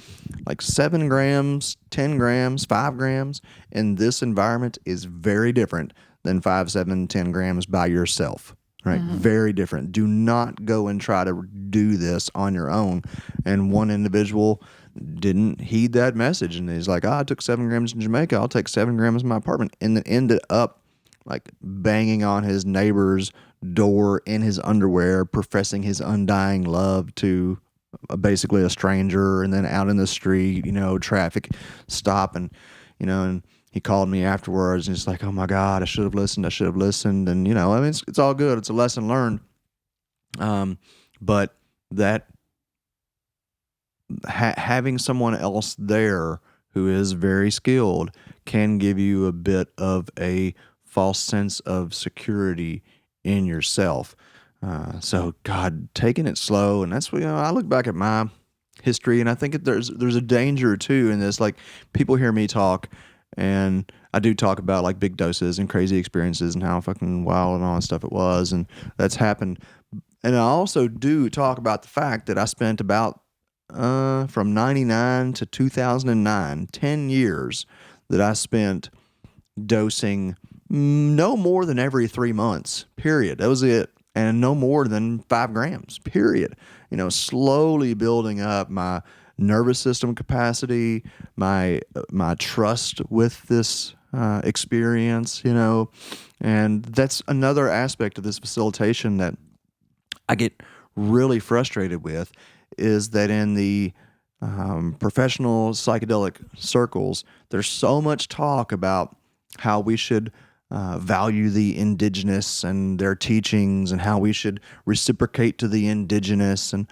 like 7 grams, 10 grams, 5 grams in this environment is very different than 5, 7, 10 grams by yourself. Right. Very different. Do not go and try to do this on your own. And one individual didn't heed that message. And he's like, I took 7 grams in Jamaica. I'll take 7 grams in my apartment. And then ended up like banging on his neighbor's door in his underwear, professing his undying love to basically a stranger. And then out in the street, you know, traffic stop. And, you know, and he called me afterwards and he's like, oh my God, I should have listened. And, you know, I mean, it's all good. It's a lesson learned. But that having someone else there who is very skilled can give you a bit of a false sense of security in yourself. So God, taking it slow. And that's what, you know, I look back at my history and I think there's a danger too in this. Like, people hear me talk, and I do talk about like big doses and crazy experiences and how fucking wild and all that stuff it was. And that's happened. And I also do talk about the fact that I spent about, from 99 to 2009, 10 years that I spent dosing no more than every 3 months, period. That was it. And no more than 5 grams, period. You know, slowly building up my nervous system capacity, my trust with this experience, you know. And that's another aspect of this facilitation that I get really frustrated with, is that in the professional psychedelic circles, there's so much talk about how we should value the indigenous and their teachings, and how we should reciprocate to the indigenous and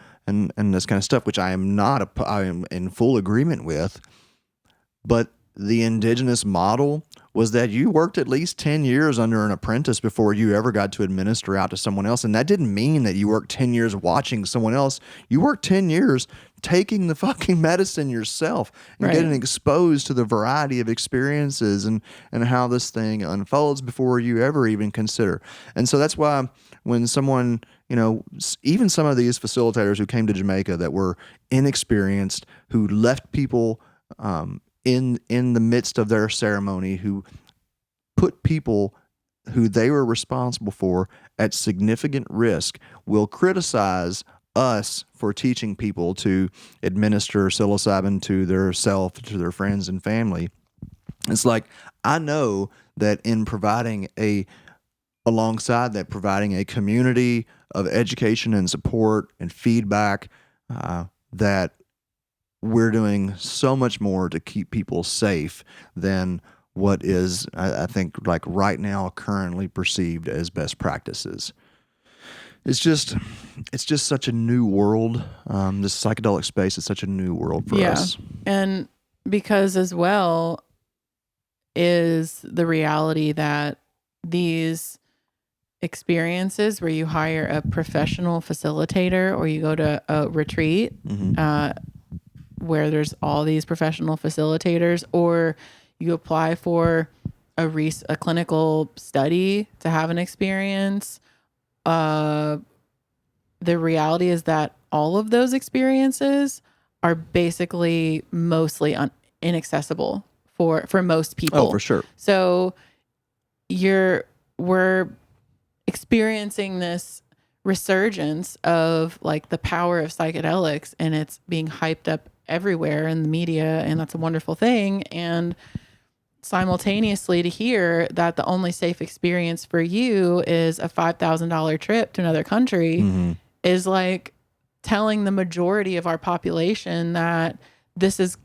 this kind of stuff, which I am in full agreement with. But the indigenous model was that you worked at least 10 years under an apprentice before you ever got to administer out to someone else. And that didn't mean that you worked 10 years watching someone else. You worked 10 years taking the fucking medicine yourself and getting exposed to the variety of experiences and how this thing unfolds before you ever even consider. And so that's why when someone, you know, even some of these facilitators who came to Jamaica that were inexperienced, who left people in the midst of their ceremony, who put people who they were responsible for at significant risk, will criticize us for teaching people to administer psilocybin to their self, to their friends and family. It's like, I know that in alongside that, providing a community of education and support and feedback, that we're doing so much more to keep people safe than what is, I think, like right now, currently perceived as best practices. It's just such a new world. This psychedelic space is such a new world for us. And because as well is the reality that these experiences where you hire a professional facilitator or you go to a retreat where there's all these professional facilitators, or you apply for a clinical study to have an experience, the reality is that all of those experiences are basically mostly inaccessible for most people. Oh, for sure. So we're experiencing this resurgence of like the power of psychedelics, and it's being hyped up everywhere in the media, and that's a wonderful thing. And simultaneously to hear that the only safe experience for you is a $5,000 trip to another country is like telling the majority of our population that this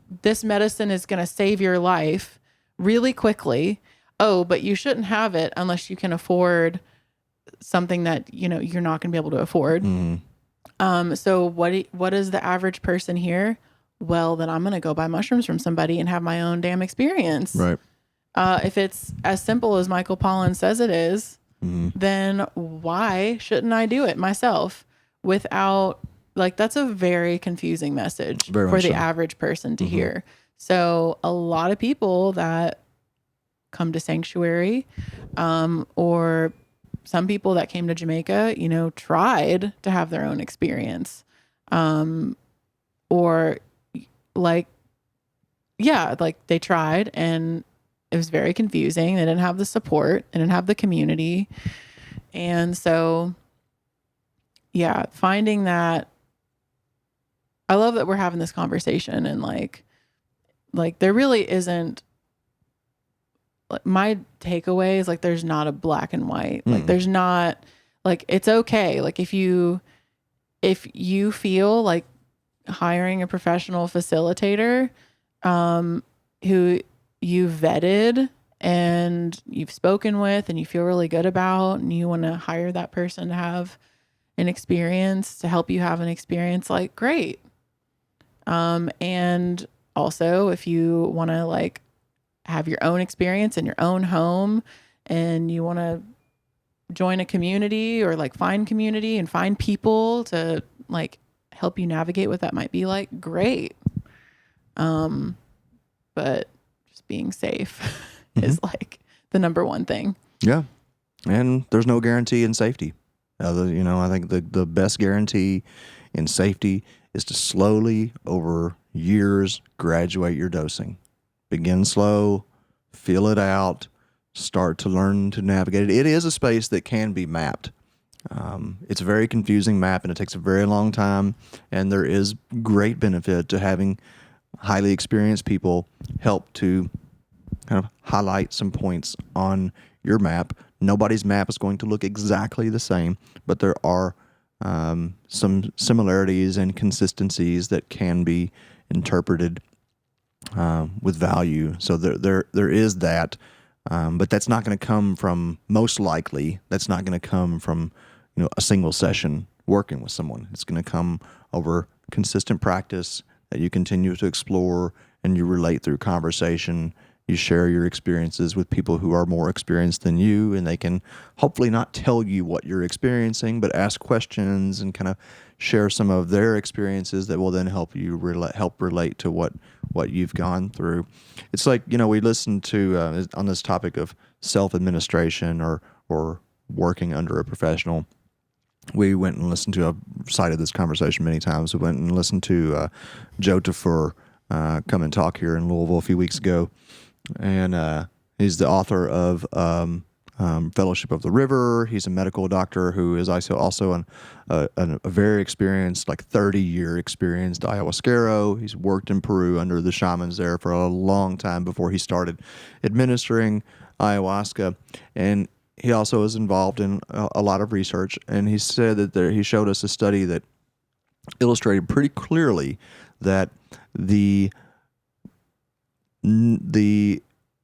medicine is going to save your life really quickly. Oh, but you shouldn't have it unless you can afford something that, you're not going to be able to afford. So what is the average person here? Well, then I'm going to go buy mushrooms from somebody and have my own damn experience. Right. If it's as simple as Michael Pollan says it is, then why shouldn't I do it myself without, like, that's a very confusing message for the average person to hear. So a lot of people that come to Sanctuary, or some people that came to Jamaica, tried to have their own experience. Or like they tried and it was very confusing. They didn't have the support. They didn't have the community. And so, finding that, I love that we're having this conversation, and like there really isn't, like, my takeaway is like, there's not a black and white. Like there's not, like, it's okay. Like if you feel like hiring a professional facilitator, who you vetted and you've spoken with and you feel really good about, and you want to hire that person to have an experience, to help you have an experience, like, great. And also if you want to like have your own experience in your own home and you want to join a community or like find community and find people to like help you navigate what that might be like, great. But just being safe is like the number one thing. Yeah. And there's no guarantee in safety. I think the best guarantee in safety is to slowly, over years, graduate your dosing. Begin slow, feel it out, start to learn to navigate it. It is a space that can be mapped. It's a very confusing map, and it takes a very long time, and there is great benefit to having highly experienced people help to kind of highlight some points on your map. Nobody's map is going to look exactly the same, but there are some similarities and consistencies that can be interpreted with value. So there is that, but that's not going to come from, most likely, that's not going to come from a single session working with someone. It's going to come over consistent practice that you continue to explore, and you relate through conversation. You share your experiences with people who are more experienced than you, and they can hopefully not tell you what you're experiencing, but ask questions and kind of share some of their experiences that will then help you relate to what you've gone through. It's like, we listened to, on this topic of self-administration or working under a professional, we went and listened to, I've cited this conversation many times, we went and listened to Joe Tafur come and talk here in Louisville a few weeks ago. And he's the author of Fellowship of the River. He's a medical doctor who is also a very experienced, like 30-year experienced ayahuasquero. He's worked in Peru under the shamans there for a long time before he started administering ayahuasca, and he also is involved in a lot of research. And he said that he showed us a study that illustrated pretty clearly that the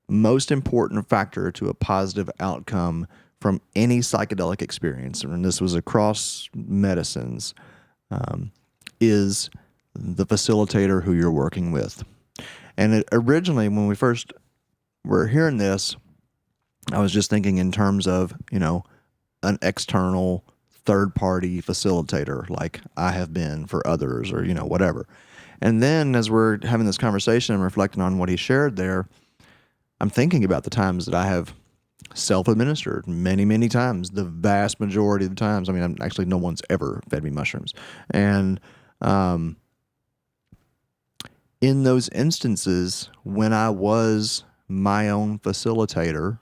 most important factor to a positive outcome from any psychedelic experience, and this was across medicines, is the facilitator who you're working with. And originally, when we first were hearing this, I was just thinking in terms of, an external third-party facilitator, like I have been for others, or, whatever. And then as we're having this conversation and reflecting on what he shared there, I'm thinking about the times that I have self-administered many, many times, the vast majority of the times. I mean, actually, no one's ever fed me mushrooms. And in those instances, when I was my own facilitator,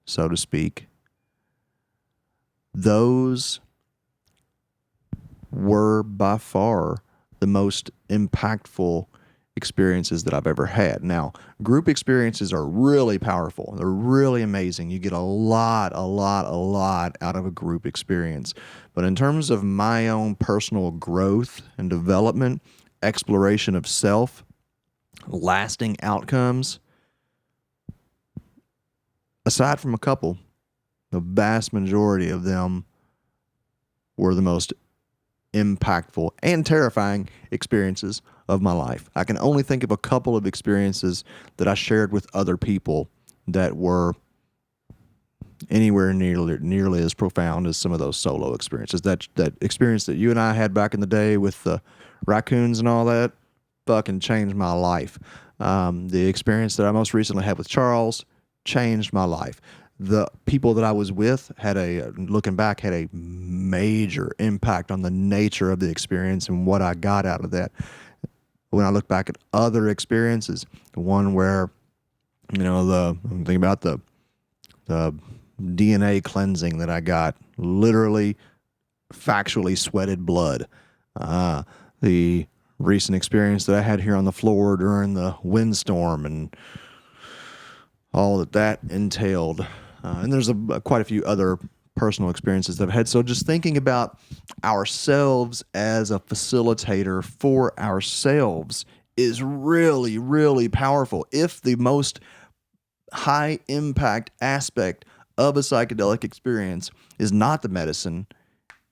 so to speak, those were by far the most impactful experiences that I've ever had. Now, group experiences are really powerful. They're really amazing. You get a lot out of a group experience. But in terms of my own personal growth and development, exploration of self, lasting outcomes, aside from a couple, the vast majority of them were the most impactful and terrifying experiences of my life. I can only think of a couple of experiences that I shared with other people that were anywhere nearly as profound as some of those solo experiences. That experience that you and I had back in the day with the raccoons and all that fucking changed my life. The experience that I most recently had with Charles changed my life. The people that I was with looking back, had a major impact on the nature of the experience and what I got out of that. When I look back at other experiences, the one where, I'm thinking about the DNA cleansing that I got, literally factually sweated blood. The recent experience that I had here on the floor during the windstorm and all that entailed. And there's quite a few other personal experiences that I've had. So just thinking about ourselves as a facilitator for ourselves is really, really powerful. If the most high impact aspect of a psychedelic experience is not the medicine,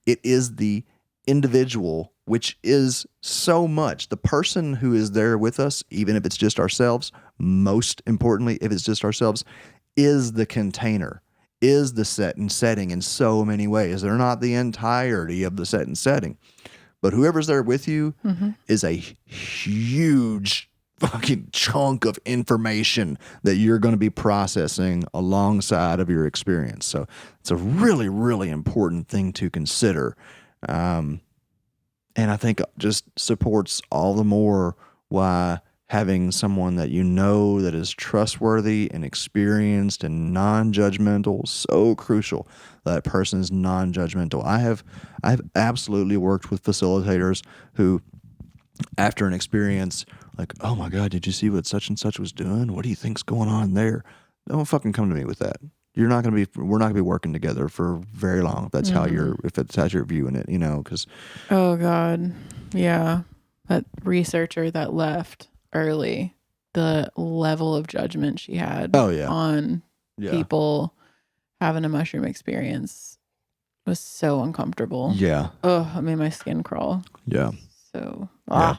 it is the individual, which is so much. The person who is there with us, even if it's just ourselves, most importantly, if it's just ourselves, is the container, is the set and setting in so many ways. They're not the entirety of the set and setting. But whoever's there with you is a huge fucking chunk of information that you're going to be processing alongside of your experience. So it's a really, really important thing to consider. And I think just supports all the more why having someone that that is trustworthy and experienced and non-judgmental, so crucial. That person is non-judgmental. I've absolutely worked with facilitators who, after an experience, like, oh my God, did you see what such and such was doing? What do you think's going on there? Don't fucking come to me with that. We're not going to be working together for very long if that's how you're viewing it, because. Oh God. Yeah. That researcher that left early, the level of judgment she had on people having a mushroom experience was so uncomfortable. Yeah. Oh, it made my skin crawl. Yeah. So, I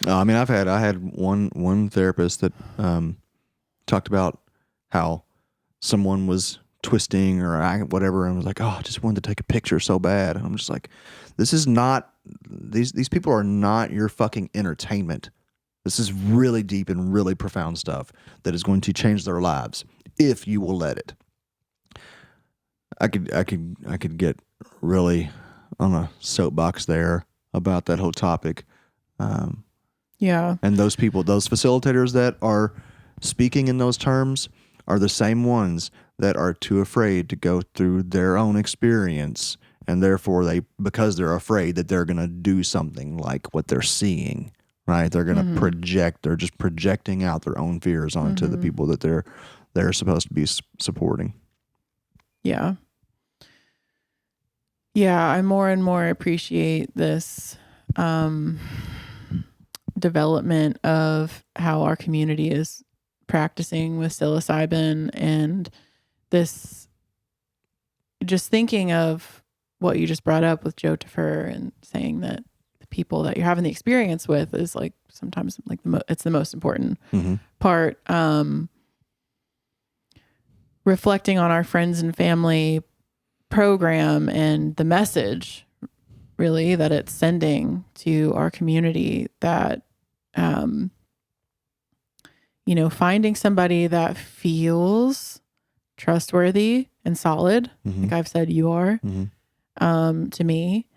mean, I had one therapist that talked about how someone was twisting or whatever, and was like, "Oh, I just wanted to take a picture so bad." And I'm just like, "This is not these people are not your fucking entertainment. This is really deep and really profound stuff that is going to change their lives if you will let it." I could get really on a soapbox there about that whole topic. Yeah. And those people, those facilitators that are speaking in those terms are the same ones that are too afraid to go through their own experience, and therefore because they're afraid that they're going to do something like what they're seeing, right? They're going to project, they're just projecting out their own fears onto the people that they're supposed to be supporting. Yeah. Yeah, I more and more appreciate this development of how our community is practicing with psilocybin, and this, just thinking of what you just brought up with Joe Tafur and saying that the people that you're having the experience with is like sometimes like it's the most important part. Reflecting on our friends and family program and the message really that it's sending to our community, that finding somebody that feels trustworthy and solid, like I've said you are, to me,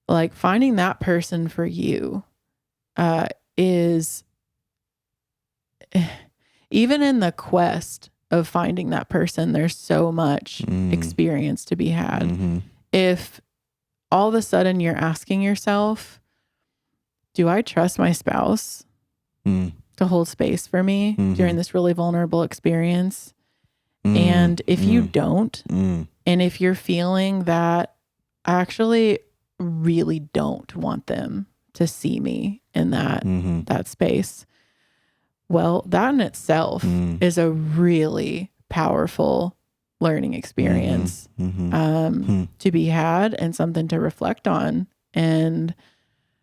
like finding that person for you is, even in the quest of finding that person, there's so much experience to be had. If all of a sudden you're asking yourself, do I trust my spouse to hold space for me during this really vulnerable experience? And if you don't, and if you're feeling that I actually really don't want them to see me in that space, well, that in itself is a really powerful learning experience to be had, and something to reflect on. And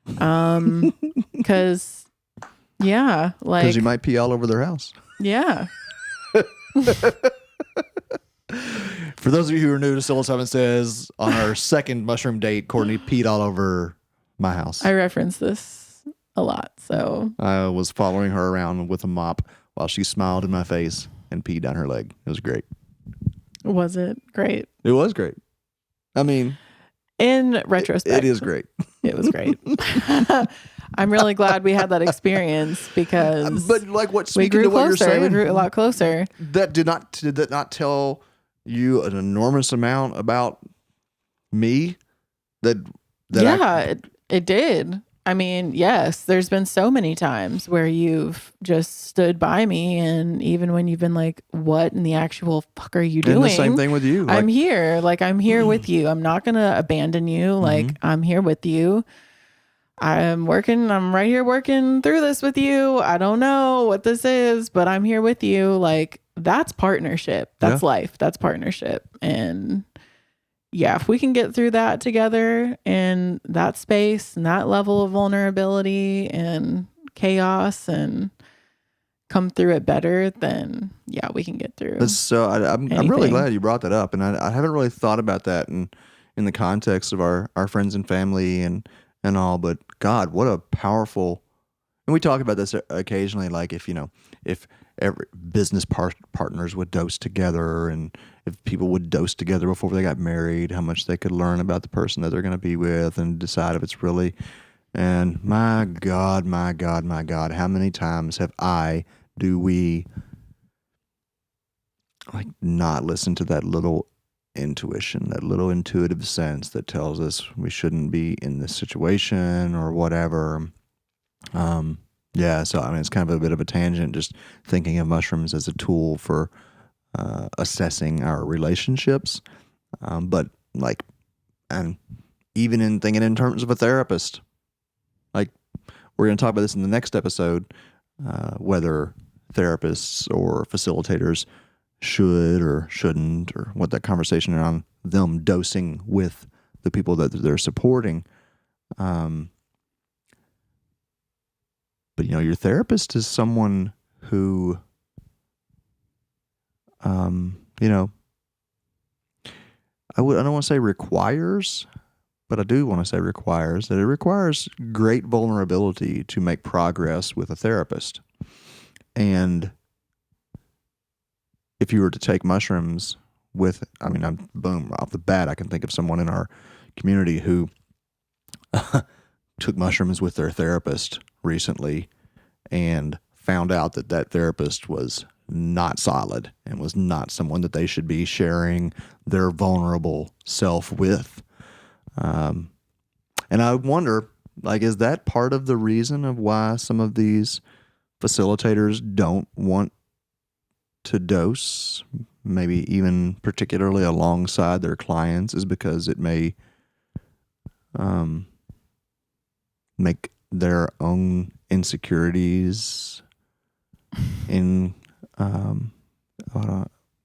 because you might pee all over their house. Yeah. For those of you who are new to Psilocybin Says, on our second mushroom date, Courtney peed all over my house. I reference this a lot, so I was following her around with a mop while she smiled in my face and peed down her leg. It was great. Was it great? It was great. I mean, in retrospect, it is great. It was great. I'm really glad we had that experience, because but like what we speaking grew to what closer. you're saying, We grew a lot closer. Did that not tell you an enormous amount about me? It did. I mean, yes, there's been so many times where you've just stood by me, and even when you've been like, what in the actual fuck are you doing? And the same thing with you. I'm here. Like, I'm here with you. I'm not going to abandon you. Like, I'm here with you. I'm right here working through this with you. I don't know what this is, but I'm here with you. Like, that's partnership. That's life. That's partnership. And yeah, if we can get through that together, in that space and that level of vulnerability and chaos, and come through it better, then yeah, we can get through. So I'm really glad you brought that up, and I haven't really thought about that in the context of our friends and family and all. But God, what a powerful, and we talk about this occasionally, like if every business partners would dose together, and if people would dose together before they got married, how much they could learn about the person that they're going to be with and decide if it's really. And my God, how many times do we like not listen to that little intuition, that little intuitive sense that tells us we shouldn't be in this situation or whatever. So I mean, it's kind of a bit of a tangent, just thinking of mushrooms as a tool for assessing our relationships, but like, and even in thinking in terms of a therapist, like we're going to talk about this in the next episode, whether therapists or facilitators should or shouldn't, or what that conversation around them dosing with the people that they're supporting. But your therapist is someone who, I don't want to say requires, but I do want to say requires, that it requires great vulnerability to make progress with a therapist. And if you were to take mushrooms boom, off the bat, I can think of someone in our community who took mushrooms with their therapist recently and found out that therapist was not solid and was not someone that they should be sharing their vulnerable self with. And I wonder, like, is that part of the reason of why some of these facilitators don't want to dose, maybe even particularly alongside their clients, is because it may make their own insecurities in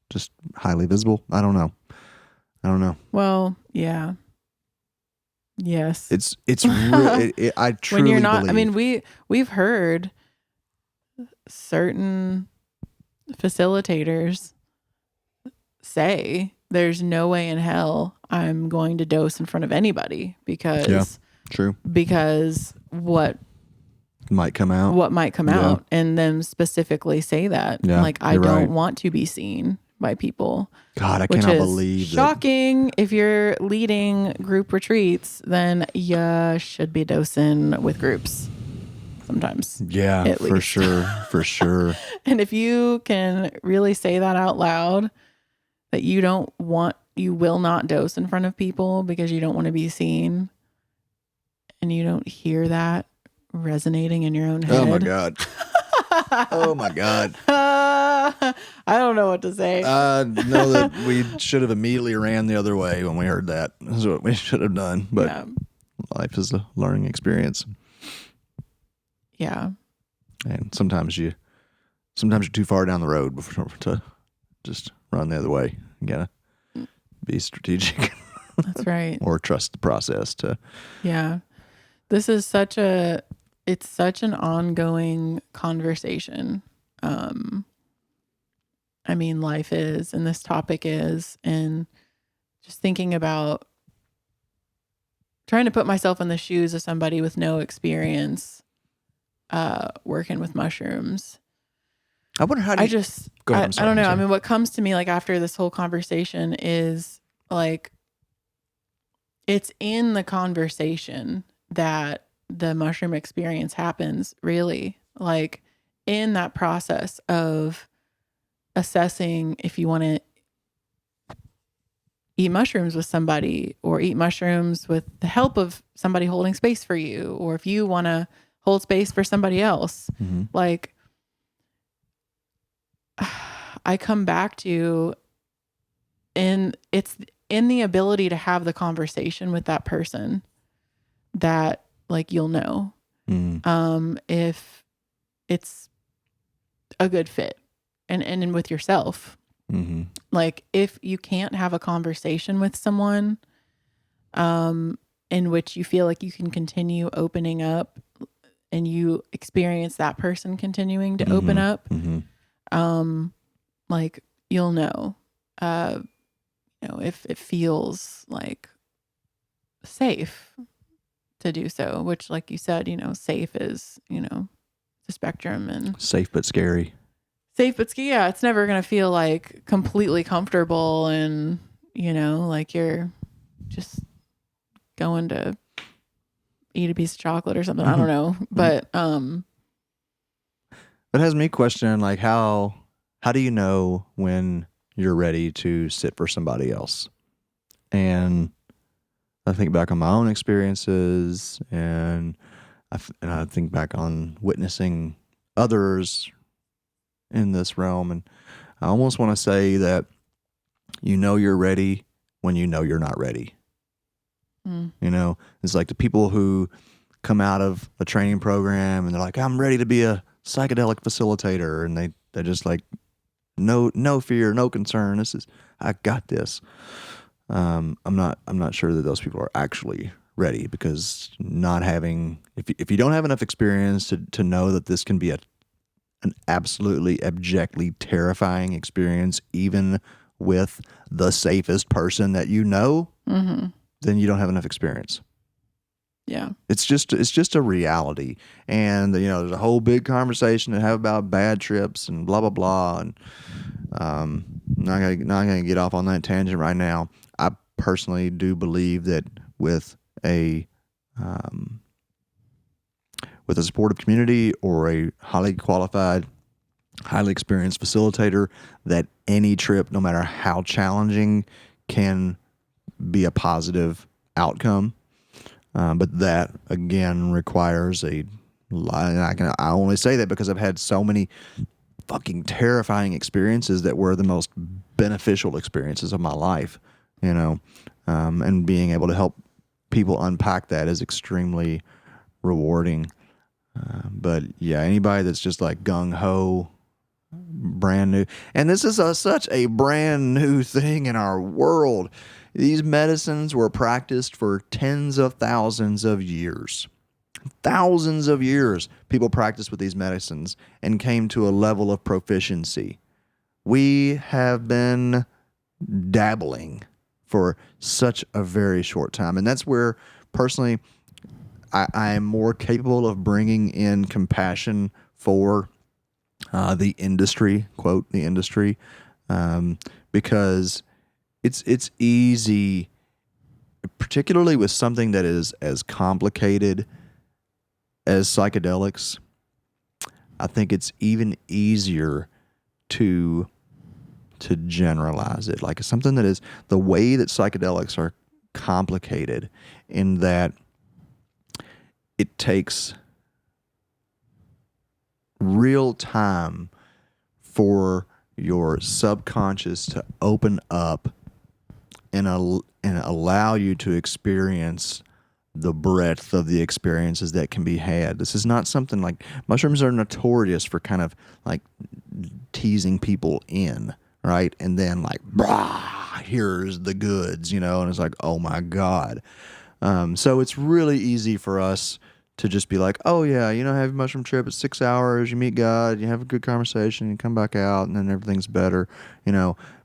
just highly visible. I don't know. Well, yeah. Yes. It's really, I truly when you're not, believe. I mean, we've heard certain facilitators say there's no way in hell I'm going to dose in front of anybody because true. Because what might come out, and them specifically say that, like, I don't right. want to be seen by people. God, I which cannot is believe shocking. If you're leading group retreats, then you should be dosing with groups sometimes. Yeah, at for least. sure. And if you can really say that out loud, that you will not dose in front of people because you don't want to be seen, and you don't hear that resonating in your own head. Oh my God. Oh my God. I don't know what to say. I know that we should have immediately ran the other way when we heard that. That's what we should have done. But life is a learning experience. Yeah. And sometimes you're too far down the road to just run the other way. You gotta be strategic. That's right. Or trust the process to. Yeah. This is such an ongoing conversation. I mean, life is, and this topic is, and just thinking about trying to put myself in the shoes of somebody with no experience working with mushrooms. I wonder how do you... Go ahead, I don't know. I mean, what comes to me, like, after this whole conversation is, like, it's in the conversation that the mushroom experience happens, really. Like, in that process of assessing if you want to eat mushrooms with somebody, or eat mushrooms with the help of somebody holding space for you, or if you want to hold space for somebody else. Mm-hmm. Like, I come back to, and it's in the ability to have the conversation with that person that, like, you'll know if it's a good fit, and with yourself. Mm-hmm. Like, if you can't have a conversation with someone in which you feel like you can continue opening up, and you experience that person continuing to open up, like, you'll know, if it feels like safe to do so, which, like you said, safe is, the spectrum, and safe but scary. Yeah, it's never going to feel like completely comfortable, and, like you're just going to eat a piece of chocolate or something. I don't know. But, that has me questioning, like, how do you know when you're ready to sit for somebody else? And I think back on my own experiences, and I think back on witnessing others in this realm, and I almost want to say that you're ready when you're not ready. It's like the people who come out of a training program and they're like, I'm ready to be a psychedelic facilitator, and they're just like, no fear, no concern. I got this. I'm not sure that those people are actually ready, because if you don't have enough experience to know that this can be an absolutely abjectly terrifying experience, even with the safest person that then you don't have enough experience. Yeah. It's just a reality. And there's a whole big conversation to have about bad trips and blah blah blah, and not gonna get off on that tangent right now. I personally do believe that with a supportive community, or a highly qualified, highly experienced facilitator, that any trip, no matter how challenging, can be a positive outcome. But that, again, requires I only say that because I've had so many fucking terrifying experiences that were the most beneficial experiences of my life, and being able to help people unpack that is extremely rewarding. But yeah, anybody that's just like gung-ho, brand new, and this is such a brand new thing in our world. These medicines were practiced for tens of thousands of years. Thousands of years people practiced with these medicines and came to a level of proficiency. We have been dabbling for such a very short time. And that's where, personally, I am more capable of bringing in compassion for the industry, quote, the industry, because it's easy, particularly with something that is as complicated as psychedelics. I think it's even easier to generalize it. Like something that is the way that psychedelics are complicated in that it takes real time for your subconscious to open up and allow you to experience the breadth of the experiences that can be had. This is not something like mushrooms are notorious for kind of like teasing people in, right? And then like, brah, here's the goods, and it's like, oh my God. So it's really easy for us to just be like, oh yeah, have a mushroom trip, it's 6 hours, you meet God, you have a good conversation, you come back out, and then everything's better,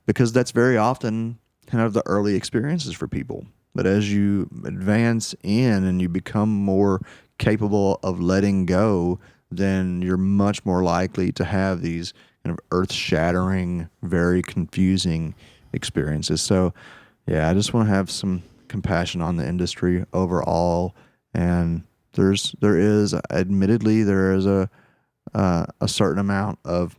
because that's very often kind of the early experiences for people. But as you advance in and you become more capable of letting go, then you're much more likely to have these kind of earth-shattering, very confusing experiences. So, yeah, I just want to have some compassion on the industry overall. And there is a certain amount of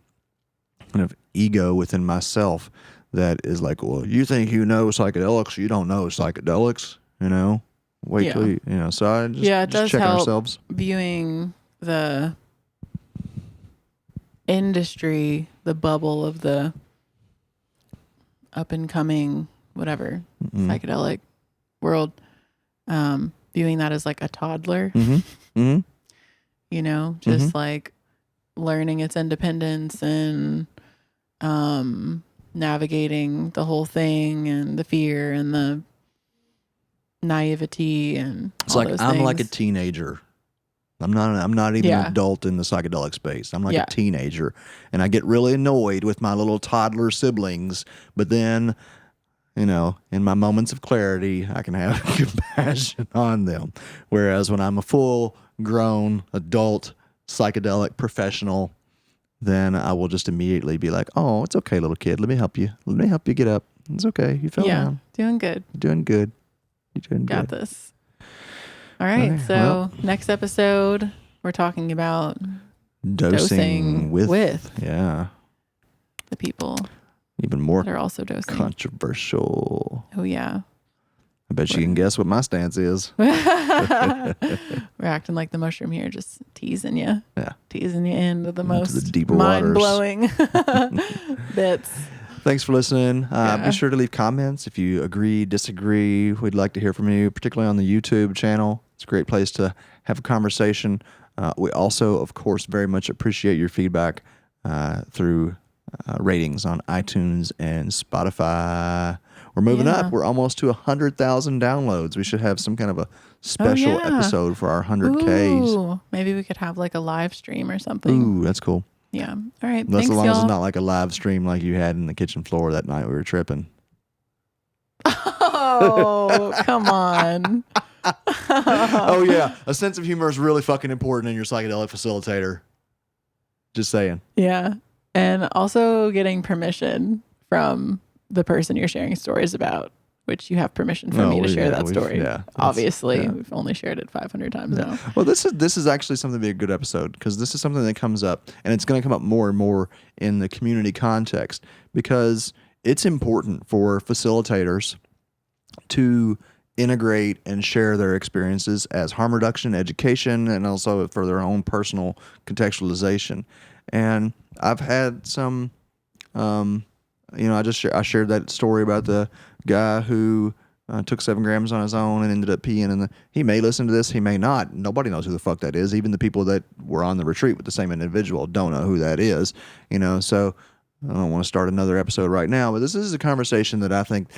kind of ego within myself that is like, well, you think you know psychedelics, you don't know psychedelics, wait till you, so I just, it does checking help ourselves. Viewing the industry, the bubble of the up and coming, whatever, psychedelic world, viewing that as like a toddler, just like learning its independence and, navigating the whole thing and the fear and the naivety and it's all like those I'm things. like a teenager. I'm not even an adult in the psychedelic space. I'm like a teenager, and I get really annoyed with my little toddler siblings. But then, in my moments of clarity, I can have compassion on them. Whereas when I'm a full grown adult psychedelic professional, then I will just immediately be like, oh, it's okay, little kid. Let me help you. Let me help you get up. It's okay. You fell down. Doing good. You're doing good. You're doing Got good. this. All right. Okay, So well, next episode, we're talking about dosing with the people even more that are also dosing. controversial. Oh, yeah. I bet you can guess what my stance is. We're acting like the mushroom here, just teasing you. Yeah. Teasing you into the most the deeper mind-blowing bits. Thanks for listening. Yeah. Be sure to leave comments if you agree, disagree. We'd like to hear from you, particularly on the YouTube channel. It's a great place to have a conversation. We also, of course, very much appreciate your feedback through ratings on iTunes and Spotify. We're moving up. We're almost to 100,000 downloads. We should have some kind of a special episode for our 100Ks. Ooh, maybe we could have like a live stream or something. Ooh, that's cool. Yeah. All right. That's Thanks, as long y'all. as it's not like a live stream like you had in the kitchen floor that night we were tripping. Oh, come on. Oh, yeah. A sense of humor is really fucking important in your psychedelic facilitator. Just saying. Yeah. And also getting permission from the person you're sharing stories about, which you have permission from me to share that story. Yeah, obviously, we've only shared it 500 times now. Well, this is actually something to be a good episode because this is something that comes up, and it's going to come up more and more in the community context because it's important for facilitators to integrate and share their experiences as harm reduction, education, and also for their own personal contextualization. And I've had some, I shared that story about the guy who took 7 grams on his own and ended up peeing in the. He may listen to this, he may not. Nobody knows who the fuck that is. Even the people that were on the retreat with the same individual don't know who that is. So I don't want to start another episode right now, but this is a conversation that I think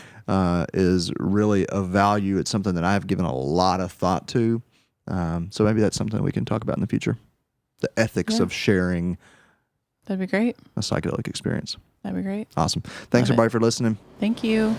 is really of value. It's something that I've given a lot of thought to. So maybe that's something we can talk about in the future. The ethics of sharing. That'd be great. A psychedelic experience. That'd be great. Awesome. Thanks, everybody, for listening. Thank you.